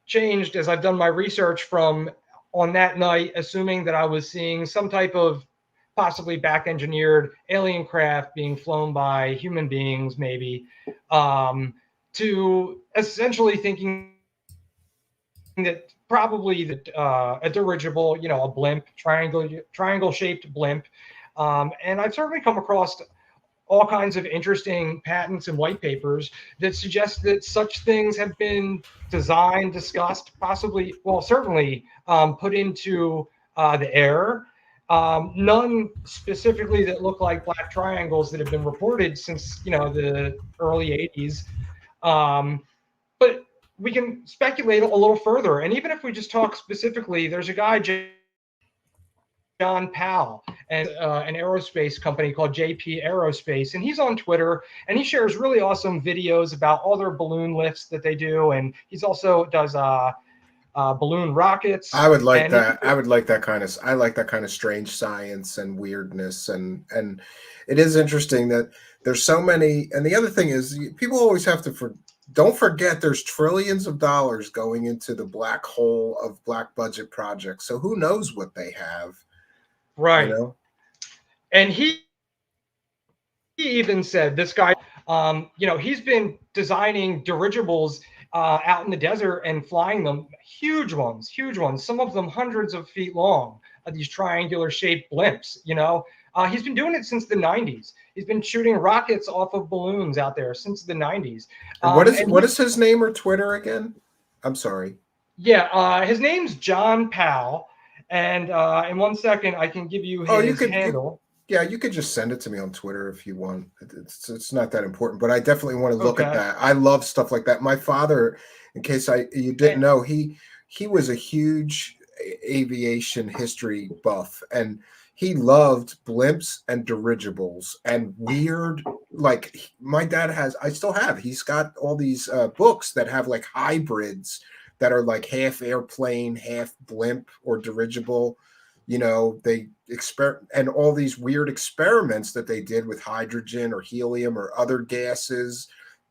changed as I've done my research from on that night, assuming that I was seeing some type of possibly back engineered alien craft being flown by human beings, maybe, to essentially thinking that probably a dirigible, a blimp, triangle shaped blimp. And I've certainly come across all kinds of interesting patents and white papers that suggest that such things have been designed, discussed, possibly, well, certainly put into the air. None specifically that look like black triangles that have been reported since the early 80s. But we can speculate a little further. And even if we just talk specifically, there's a guy, John Powell, and an aerospace company called JP Aerospace, and he's on Twitter, and he shares really awesome videos about all their balloon lifts that they do, and he's also does balloon rockets. I would like that. I like that kind of strange science and weirdness, and it is interesting that there's so many. And the other thing is, people always have to don't forget there's trillions of dollars going into the black hole of black budget projects. So who knows what they have. Right. And he even said, this guy, he's been designing dirigibles out in the desert and flying them, huge ones, some of them hundreds of feet long, these triangular shaped blimps. He's been doing it since the 90s. He's been shooting rockets off of balloons out there since the 90s. What is his name or Twitter again? I'm sorry. Yeah, his name's John Powell. And in 1 second, I can give you his handle. You could just send it to me on Twitter if you want. It's not that important, but I definitely want to look at that. I love stuff like that. My father, in case you didn't know, he was a huge aviation history buff, and he loved blimps and dirigibles and weird, like my dad has. I still have. He's got all these books that have like hybrids that are like half airplane, half blimp or dirigible. They experiment and all these weird experiments that they did with hydrogen or helium or other gases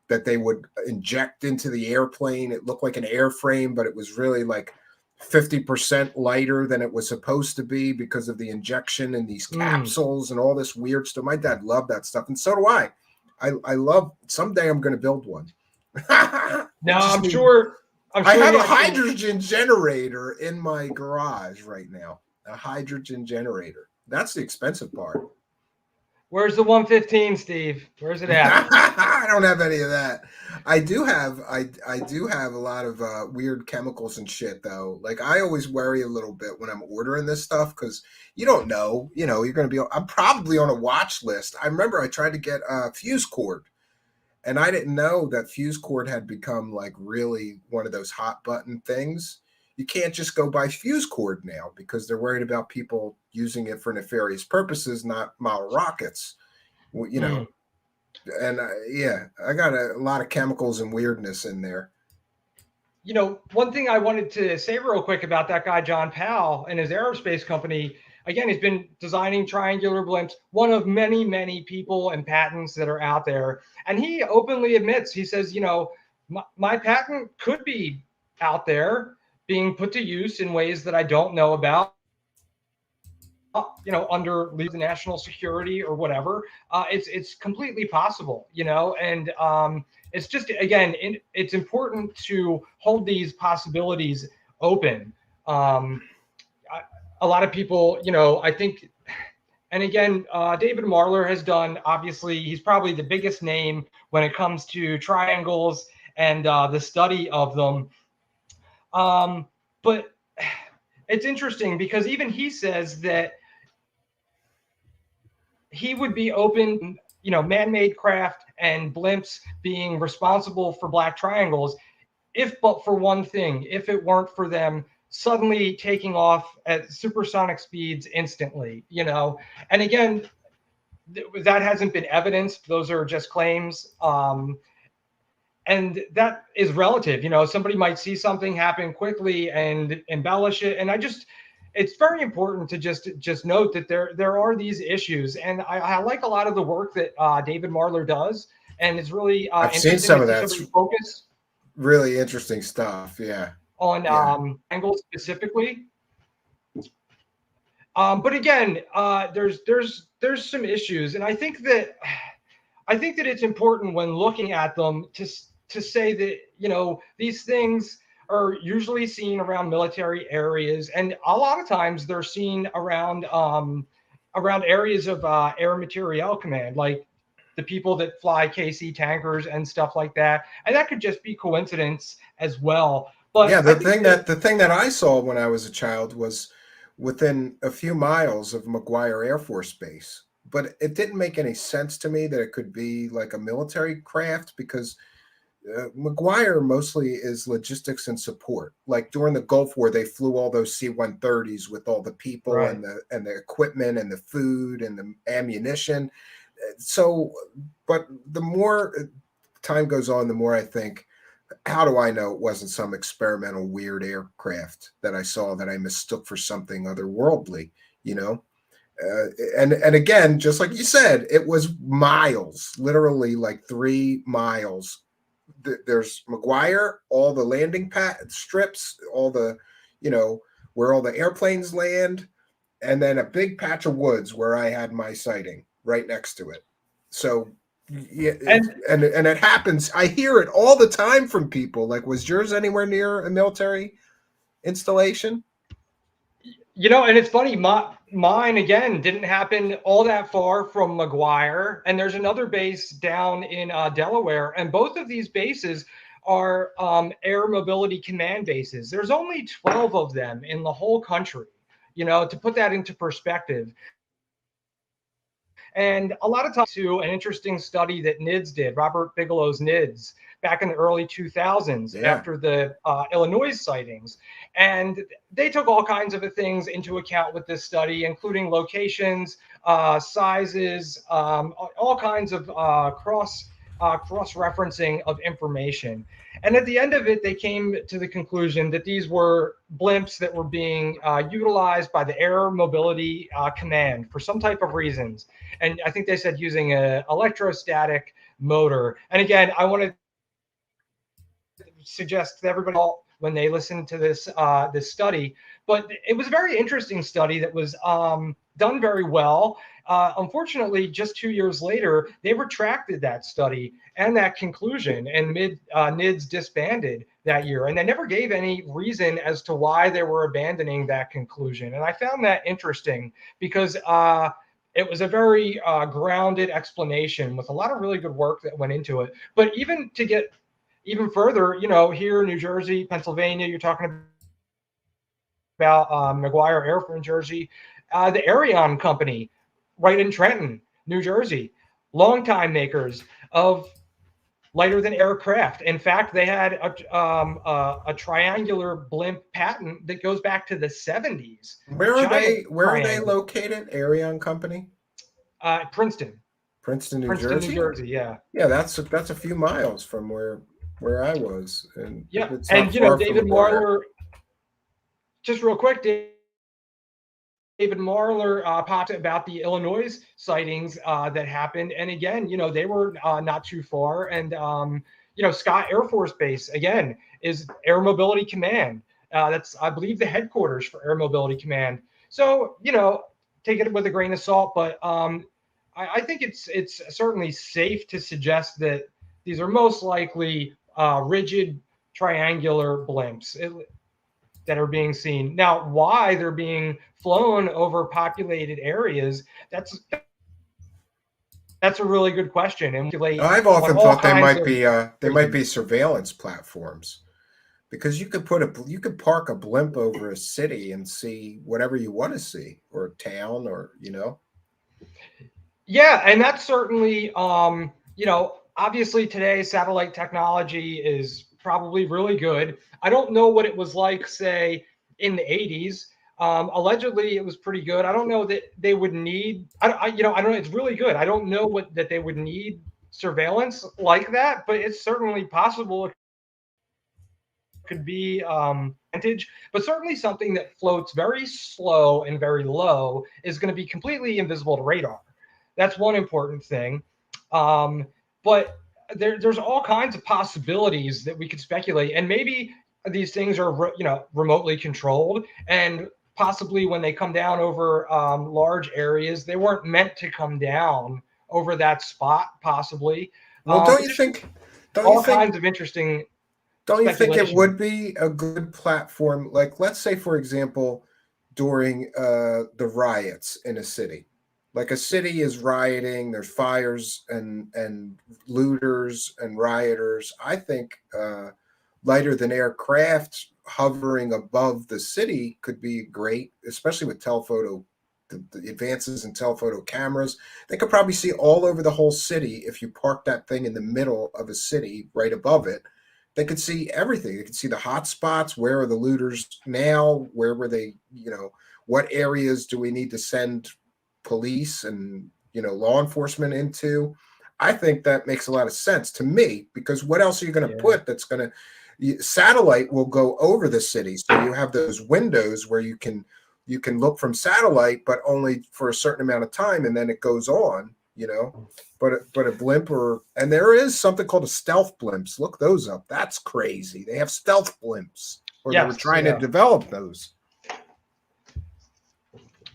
that they would inject into the airplane. It looked like an airframe, but it was really like 50% lighter than it was supposed to be because of the injection and these capsules and all this weird stuff. My dad loved that stuff, and so do I. I love. Someday I'm going to build one. No, I'm sure. I have a hydrogen generator in my garage right now. A hydrogen generator. That's the expensive part. Where's the 115, Steve? Where's it at? I don't have any of that. I do have a lot of weird chemicals and shit though. Like I always worry a little bit when I'm ordering this stuff because you don't know. You know, you're going to be. I'm probably on a watch list. I remember I tried to get a fuse cord, and I didn't know that fuse cord had become like really one of those hot button things. You can't just go buy fuse cord now because they're worried about people using it for nefarious purposes, not model rockets. You know, and yeah, I got a lot of chemicals and weirdness in there. You know, one thing I wanted to say real quick about that guy, John Powell, and his aerospace company. Again, he's been designing triangular blimps, one of many, many people and patents that are out there. And he openly admits, he says, you know, my patent could be out there being put to use in ways that I don't know about, you know, under the national security or whatever. It's completely possible, you know, and it's just, again, it's important to hold these possibilities open. A lot of people, you know, I think, and again, David Marler has done, obviously, he's probably the biggest name when it comes to triangles and the study of them. But it's interesting because even he says that he would be open, you know, man-made craft and blimps being responsible for black triangles, if but for one thing, if it weren't for them suddenly taking off at supersonic speeds instantly, you know. And again, that hasn't been evidenced. Those are just claims. And that is relative. You know, somebody might see something happen quickly and embellish it. And it's very important to just note that there are these issues. And I like a lot of the work that David Marler does. And it's really I've seen some of that. Focus really interesting stuff. Yeah. On angles specifically. But again, there's some issues. And I think that it's important when looking at them to say that, you know, these things are usually seen around military areas, and a lot of times they're seen around areas of Air Materiel Command, like the people that fly KC tankers and stuff like that. And that could just be coincidence as well. But yeah, the thing that I saw when I was a child was within a few miles of McGuire Air Force Base. But it didn't make any sense to me that it could be like a military craft because McGuire mostly is logistics and support. Like during the Gulf War, they flew all those C-130s with all the people right. and the equipment and the food and the ammunition. So, but the more time goes on, the more I think, how do I know it wasn't some experimental weird aircraft that I saw that I mistook for something otherworldly, you know? And again, just like you said, it was miles, literally like 3 miles. There's McGuire, all the landing pad strips, all the, you know, where all the airplanes land, and then a big patch of woods where I had my sighting right next to it. So yeah, and it happens. I hear it all the time from people. Like, was yours anywhere near a military installation? You know, and it's funny, mine, again, didn't happen all that far from McGuire. And there's another base down in Delaware. And both of these bases are air mobility command bases. There's only 12 of them in the whole country, you know, to put that into perspective. And a lot of times, to an interesting study that NIDS did, Robert Bigelow's NIDS, back in the early 2000s, after the Illinois sightings. And they took all kinds of things into account with this study, including locations, sizes, all kinds of cross-referencing of information. And at the end of it, they came to the conclusion that these were blimps that were being utilized by the Air Mobility Command for some type of reasons. And I think they said using an electrostatic motor. And again, I want to suggest to everybody when they listen to this this study, but it was a very interesting study that was done very well. Unfortunately, just 2 years later, they retracted that study and that conclusion, and NIDS disbanded that year. And they never gave any reason as to why they were abandoning that conclusion. And I found that interesting because it was a very grounded explanation with a lot of really good work that went into it. But even to get even further, you know, here in New Jersey, Pennsylvania, you're talking about McGuire Airport in Jersey, the Arion Company, right in Trenton, New Jersey, longtime makers of lighter than aircraft. In fact, they had a triangular blimp patent that goes back to the 70s. Where are they located? Arion Company? Princeton, New Jersey. New Jersey. Yeah. Yeah, that's a few miles from where I was, and yeah, and you know, David Marler. Just real quick, David Marler talked about the Illinois sightings that happened, and again, you know, they were not too far, and you know, Scott Air Force Base again is Air Mobility Command. That's, I believe, the headquarters for Air Mobility Command. So, you know, take it with a grain of salt, but I think it's certainly safe to suggest that these are most likely rigid triangular blimps that are being seen. Now, why they're being flown over populated areas, that's a really good question. And I've often thought they might be surveillance platforms, because you could park a blimp over a city and see whatever you want to see, or a town, or, you know. Yeah, and that's certainly you know, obviously today satellite technology is probably really good. I don't know what it was like, say, in the 80s. Allegedly, it was pretty good. I don't know that they would need. I don't know. It's really good. I don't know that they would need surveillance like that, but it's certainly possible. It could be advantage, but certainly something that floats very slow and very low is going to be completely invisible to radar. That's one important thing. But there's all kinds of possibilities that we could speculate, and maybe these things are remotely controlled, and possibly when they come down over large areas, they weren't meant to come down over that spot. Possibly. Well, don't you think kinds of interesting? Don't you think it would be a good platform? Like, let's say, for example, during the riots in a city. Like, a city is rioting, there's fires and looters and rioters. I think lighter than aircraft hovering above the city could be great, especially with telephoto, the advances in telephoto cameras. They could probably see all over the whole city if you park that thing in the middle of a city right above it. They could see everything. They could see the hot spots. Where are the looters now? Where were they? You know, what areas do we need to send police and, you know, law enforcement into? I think that makes a lot of sense to me, because what else are you going to put that's going to, satellite will go over the city. So you have those windows where you can look from satellite, but only for a certain amount of time, and then it goes on, you know. But a blimp, and there is something called a stealth blimps. Look those up. That's crazy. They have stealth blimps, or they were trying to develop those.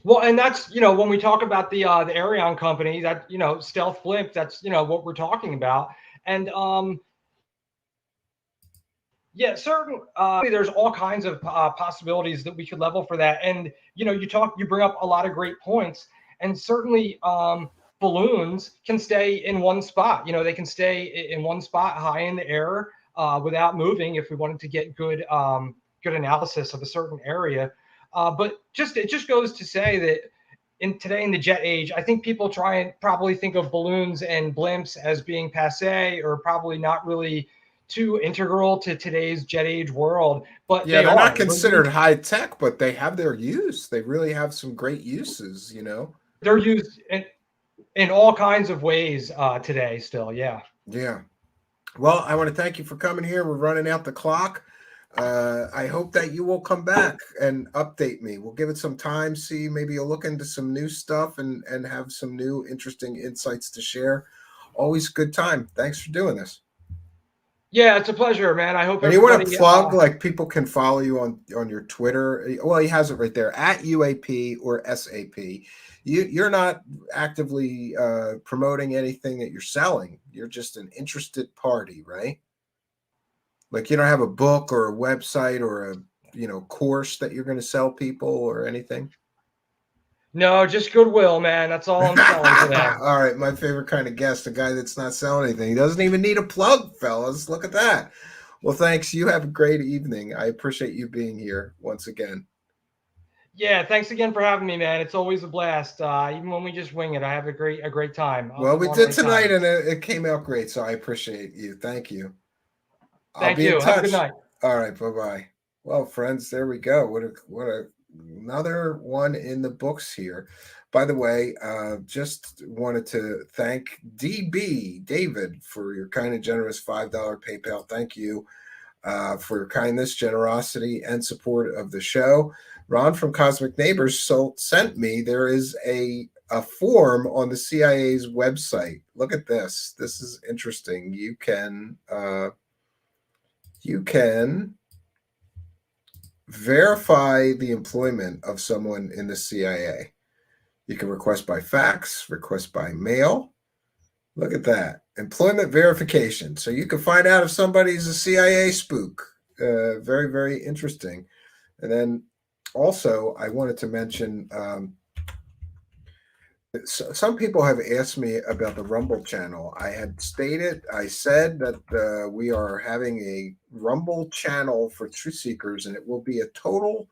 Well, and that's, you know, when we talk about the Arion Company, that, you know, stealth blimp, that's, you know, what we're talking about. And yeah, certainly there's all kinds of possibilities that we could level for that. And, you know, you bring up a lot of great points, and certainly balloons can stay in one spot. You know, they can stay in one spot high in the air without moving if we wanted to get good analysis of a certain area. But it just goes to say that today in the jet age, I think people try and probably think of balloons and blimps as being passé, or probably not really too integral to today's jet age world. But yeah, they're not considered high tech, but they have their use. They really have some great uses, you know. They're used in all kinds of ways today still. Yeah. Yeah. Well, I want to thank you for coming here. We're running out the clock. I hope that you will come back and update me. We'll give it some time. See, maybe you'll look into some new stuff and have some new interesting insights to share. Always good time. Thanks for doing this. Yeah, it's a pleasure, man. I hope And you want everybody. to plug, like, people can follow you on your Twitter. Well, he has it right there at UAP or SAP. You're not actively promoting anything that you're selling. You're just an interested party, right? Like, you don't have a book or a website or a course that you're going to sell people or anything. No, just goodwill, man. That's all I'm selling today. All right, my favorite kind of guest, a guy that's not selling anything. He doesn't even need a plug, fellas. Look at that. Well, thanks. You have a great evening. I appreciate you being here once again. Yeah, thanks again for having me, man. It's always a blast. Even when we just wing it, I have a great time. Well, we did tonight, and it came out great, so I appreciate you. Thank you. I'll be in touch. Have a good night. All right, bye-bye. Well, friends, there we go. What another one in the books here. By the way, just wanted to thank DB David for your kind and generous $5 PayPal. Thank you for your kindness, generosity, and support of the show. Ron from Cosmic Neighbors sent me. There is a form on the CIA's website. Look at this. This is interesting. You can verify the employment of someone in the CIA. You can request by fax, request by mail. Look at that. Employment verification. So you can find out if somebody's a CIA spook. Very, very interesting. And then also, I wanted to mention, some people have asked me about the Rumble channel. I said that we are having a Rumble channel for Truth Seekers, and it will be a total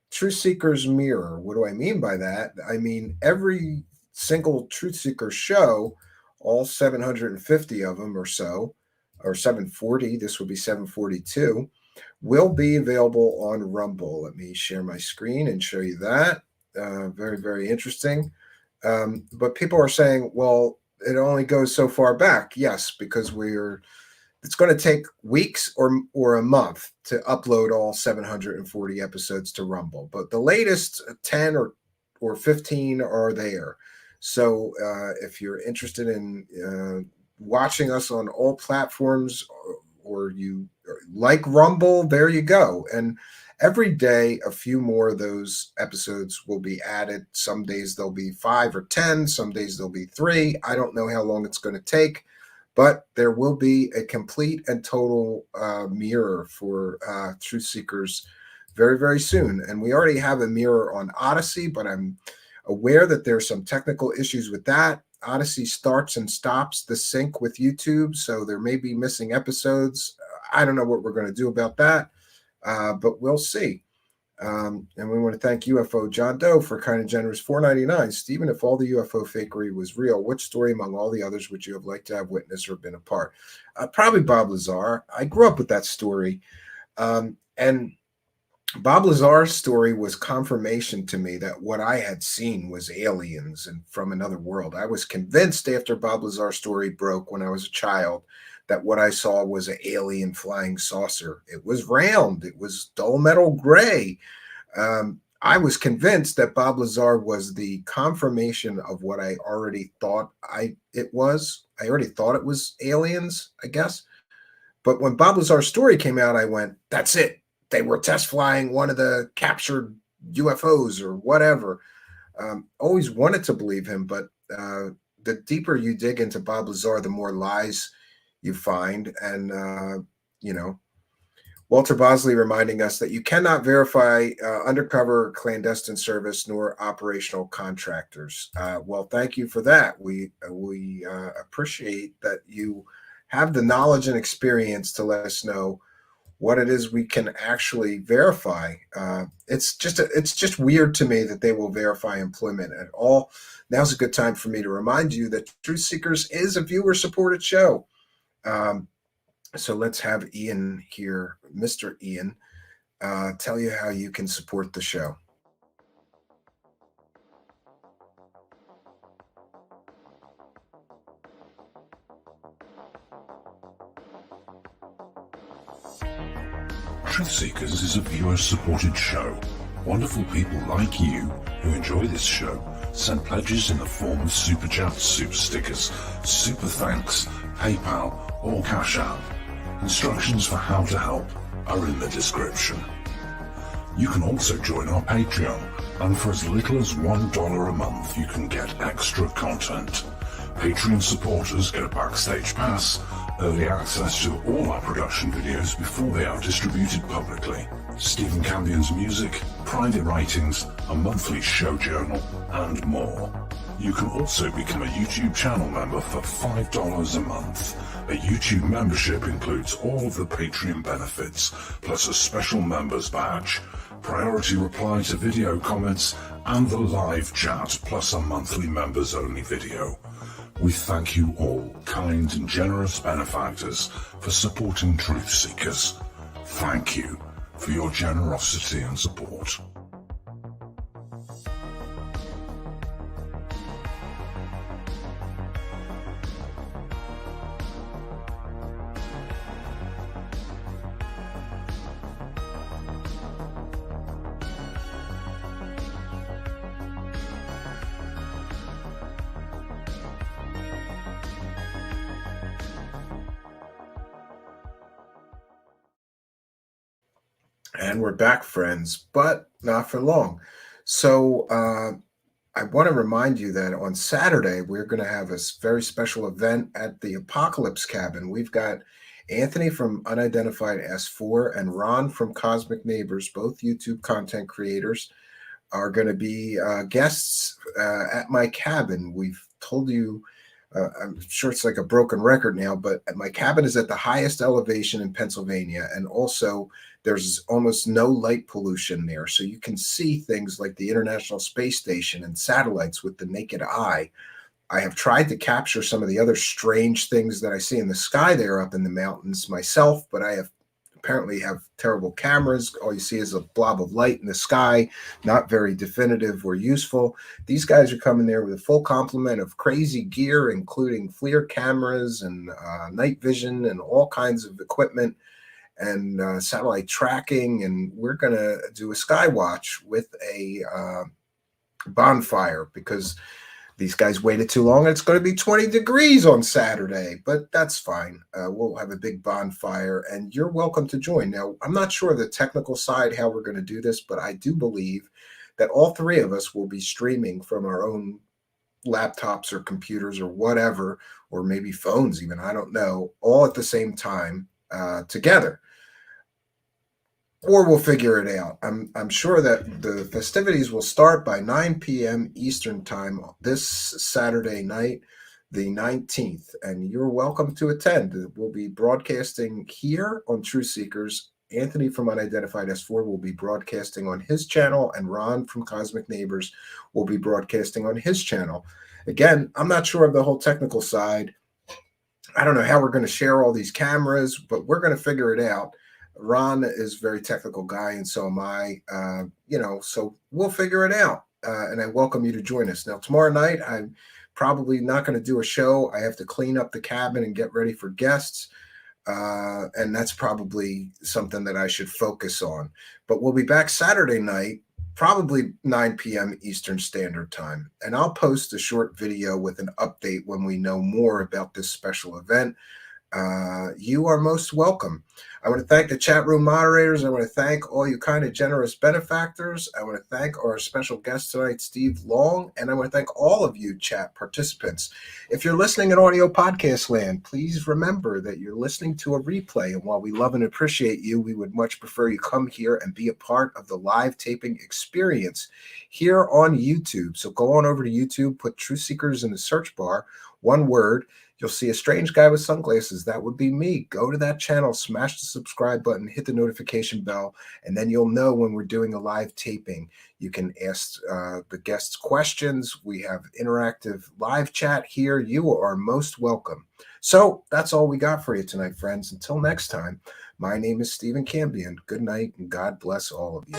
Truth Seekers mirror. What do I mean by that? I mean, every single Truth Seeker show, all 750 of them or so, or 740, this will be 742, will be available on Rumble. Let me share my screen and show you that. Very, very interesting. But people are saying, well, it only goes so far back. Yes, because it's going to take weeks or a month to upload all 740 episodes to Rumble. But the latest 10 or 15 are there. So if you're interested in watching us on all platforms, or you like Rumble, there you go. And every day, a few more of those episodes will be added. Some days there'll be 5 or 10. Some days there'll be 3. I don't know how long it's going to take, but there will be a complete and total mirror for Truth Seekers very, very soon. And we already have a mirror on Odyssey, but I'm aware that there's some technical issues with that. Odyssey starts and stops the sync with YouTube, so there may be missing episodes. I don't know what we're going to do about that, but we'll see. And we want to thank UFO John Doe for kind of generous $4.99. Stephen, if all the UFO fakery was real, which story among all the others would you have liked to have witnessed or been a part? Probably Bob Lazar. I grew up with that story. And Bob Lazar's story was confirmation to me that what I had seen was aliens and from another world. I was convinced after Bob Lazar's story broke when I was a child that what I saw was an alien flying saucer. It was round. It was dull metal gray. I was convinced that Bob Lazar was the confirmation of what I already thought it was. I already thought it was aliens, I guess. But when Bob Lazar's story came out, I went, that's it. They were test flying one of the captured UFOs or whatever. Always wanted to believe him, but the deeper you dig into Bob Lazar, the more lies you find. And, Walter Bosley reminding us that you cannot verify undercover clandestine service nor operational contractors. Well, thank you for that. We appreciate that you have the knowledge and experience to let us know what it is we can actually verify. It's just weird to me that they will verify employment at all. Now's a good time for me to remind you that Truth Seekers is a viewer-supported show. So let's have Ian here, Mr. Ian, tell you how you can support the show. Truth Seekers is a viewer-supported show. Wonderful people like you who enjoy this show send pledges in the form of super chats, super stickers, super thanks, PayPal, or Cash App. Instructions for how to help are in the description. You can also join our Patreon, and for as little as $1 a month you can get extra content. Patreon supporters get a backstage pass, early access to all our production videos before they are distributed publicly, Stephen Cambion's music, private writings, a monthly show journal, and more. You can also become a YouTube channel member for $5 a month. A YouTube membership includes all of the Patreon benefits, plus a special members badge, priority reply to video comments, and the live chat, plus a monthly members-only video. We thank you all, kind and generous benefactors, for supporting Truth Seekers. Thank you for your generosity and support. And we're back, friends, but not for long. So I want to remind you that on Saturday, we're going to have a very special event at the Apocalypse Cabin. We've got Anthony from Unidentified S4 and Ron from Cosmic Neighbors, both YouTube content creators, are going to be guests at my cabin. We've told you, I'm sure it's like a broken record now, but my cabin is at the highest elevation in Pennsylvania, and also there's almost no light pollution there. So you can see things like the International Space Station and satellites with the naked eye. I have tried to capture some of the other strange things that I see in the sky there up in the mountains myself, but I apparently have terrible cameras. All you see is a blob of light in the sky, not very definitive or useful. These guys are coming there with a full complement of crazy gear, including FLIR cameras and night vision and all kinds of equipment and satellite tracking. And we're going to do a sky watch with a bonfire because these guys waited too long and it's going to be 20 degrees on Saturday, but that's fine. We'll have a big bonfire and you're welcome to join. Now, I'm not sure of the technical side, how we're going to do this, but I do believe that all three of us will be streaming from our own laptops or computers or whatever, or maybe phones even, I don't know, all at the same time together. Or we'll figure it out. I'm sure that the festivities will start by 9 p.m. Eastern time this Saturday night, the 19th, and you're welcome to attend. We'll be broadcasting here on Truth Seekers. Anthony from Unidentified S4 will be broadcasting on his channel, and Ron from Cosmic Neighbors will be broadcasting on his channel. Again, I'm not sure of the whole technical side. I don't know how we're going to share all these cameras, but we're going to figure it out. Ron is a very technical guy, and so am I, so we'll figure it out. And I welcome you to join us. Now, tomorrow night, I'm probably not going to do a show. I have to clean up the cabin and get ready for guests. And that's probably something that I should focus on. But we'll be back Saturday night, probably 9 p.m. Eastern Standard Time. And I'll post a short video with an update when we know more about this special event. You are most welcome. I want to thank the chat room moderators. I want to thank all you kind of generous benefactors. I want to thank our special guest tonight, Steve Long, and I want to thank all of you chat participants. If you're listening in audio podcast land, please remember that you're listening to a replay, and while we love and appreciate you, we would much prefer you come here and be a part of the live taping experience here on YouTube. So go on over to YouTube, put Truth Seekers in the search bar, one word. You'll see a strange guy with sunglasses. That would be me. Go to that channel, smash the subscribe button, hit the notification bell, and then you'll know when we're doing a live taping. You can ask the guests questions. We have interactive live chat here. You are most welcome. So that's all we got for you tonight, friends. Until next time, my name is Stephen Cambion. Good night, and God bless all of you.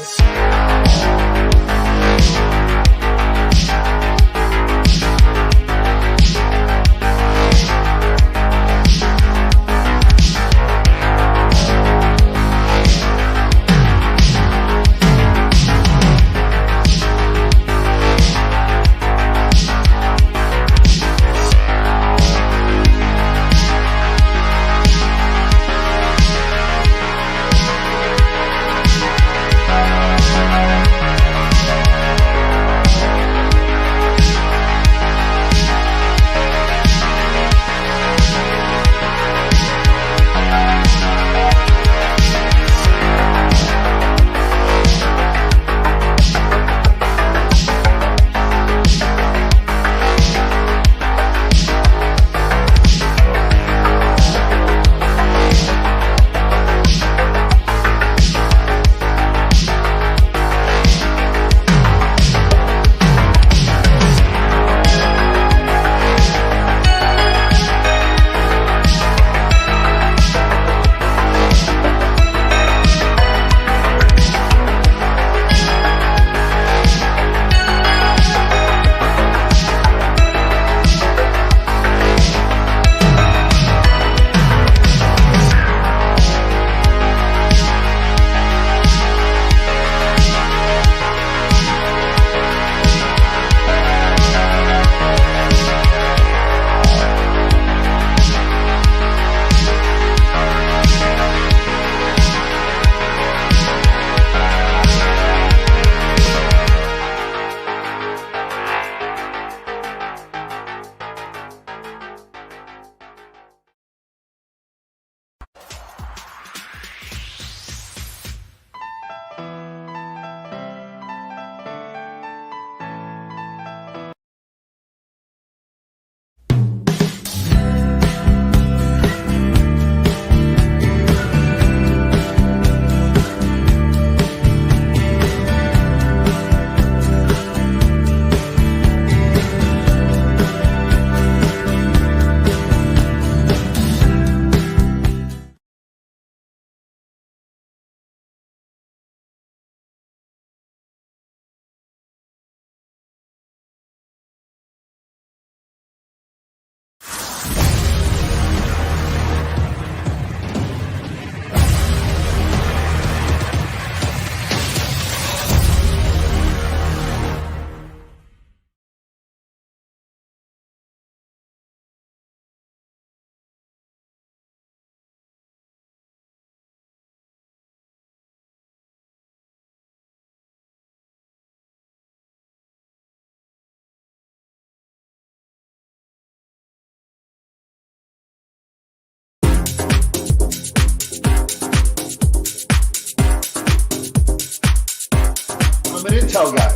intel guy.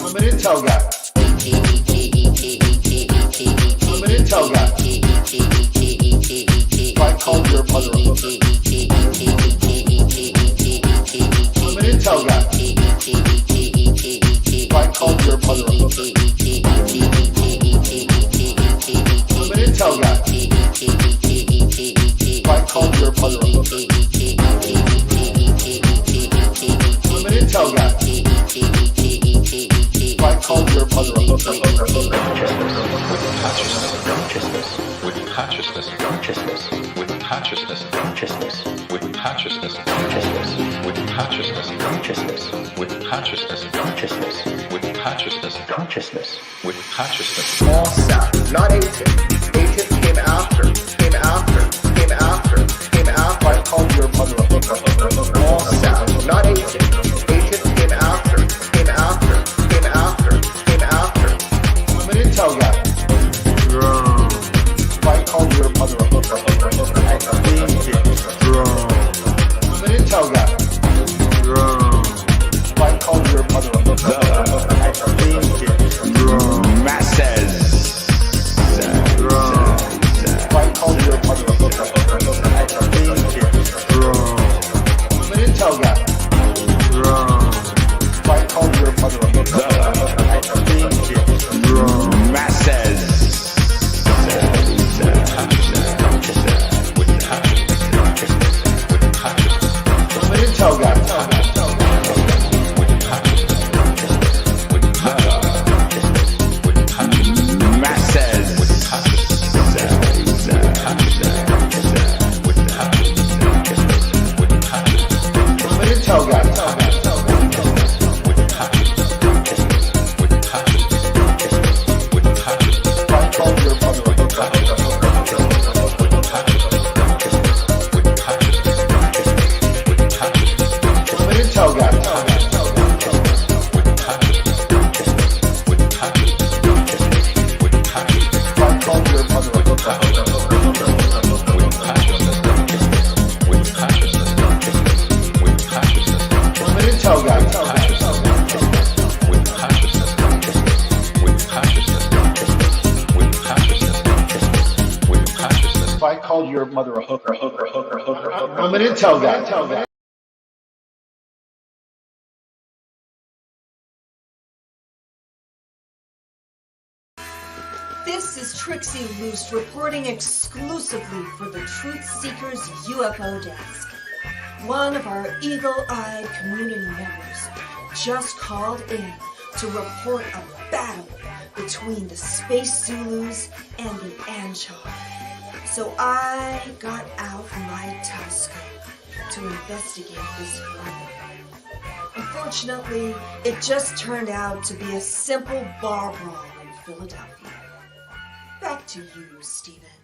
I'm an intel guy. I'm an intel guy. If I called your mother a hooker. I'm an intel guy. If I called your mother a hooker. I'm an intel guy. If I called your mother a hooker. I'm an intel guy. If I called your mother a hooker. With consciousness, consciousness, with consciousness, consciousness, with consciousness, consciousness, with consciousness, consciousness, with consciousness, consciousness, with consciousness, consciousness, with consciousness. All sound, not agent. Agent came after. I called your mother a hooker. All sound, not agent. Agent came after. I'm an intel guy. I called your mother a hooker. I'm an intel guy. I called your mother a hooker. Masses. I called your mother a hooker. I'm an intel guy. I called your mother a hooker. Masses. I'm an intel guy. I'm an intel guy. I called your mother a hooker. I'm an intel guy. I called your mother a hooker. I'm an intel guy. If I called your mother a hooker, I'm an intel guy. This is Trixie Loose reporting exclusively for the Truth Seekers UFO desk. One of our eagle-eyed community members just called in to report a battle between the Space Zulus and the Anchar. So I got out my telescope to investigate this further. Unfortunately, it just turned out to be a simple bar brawl in Philadelphia. Back to you, Stephen.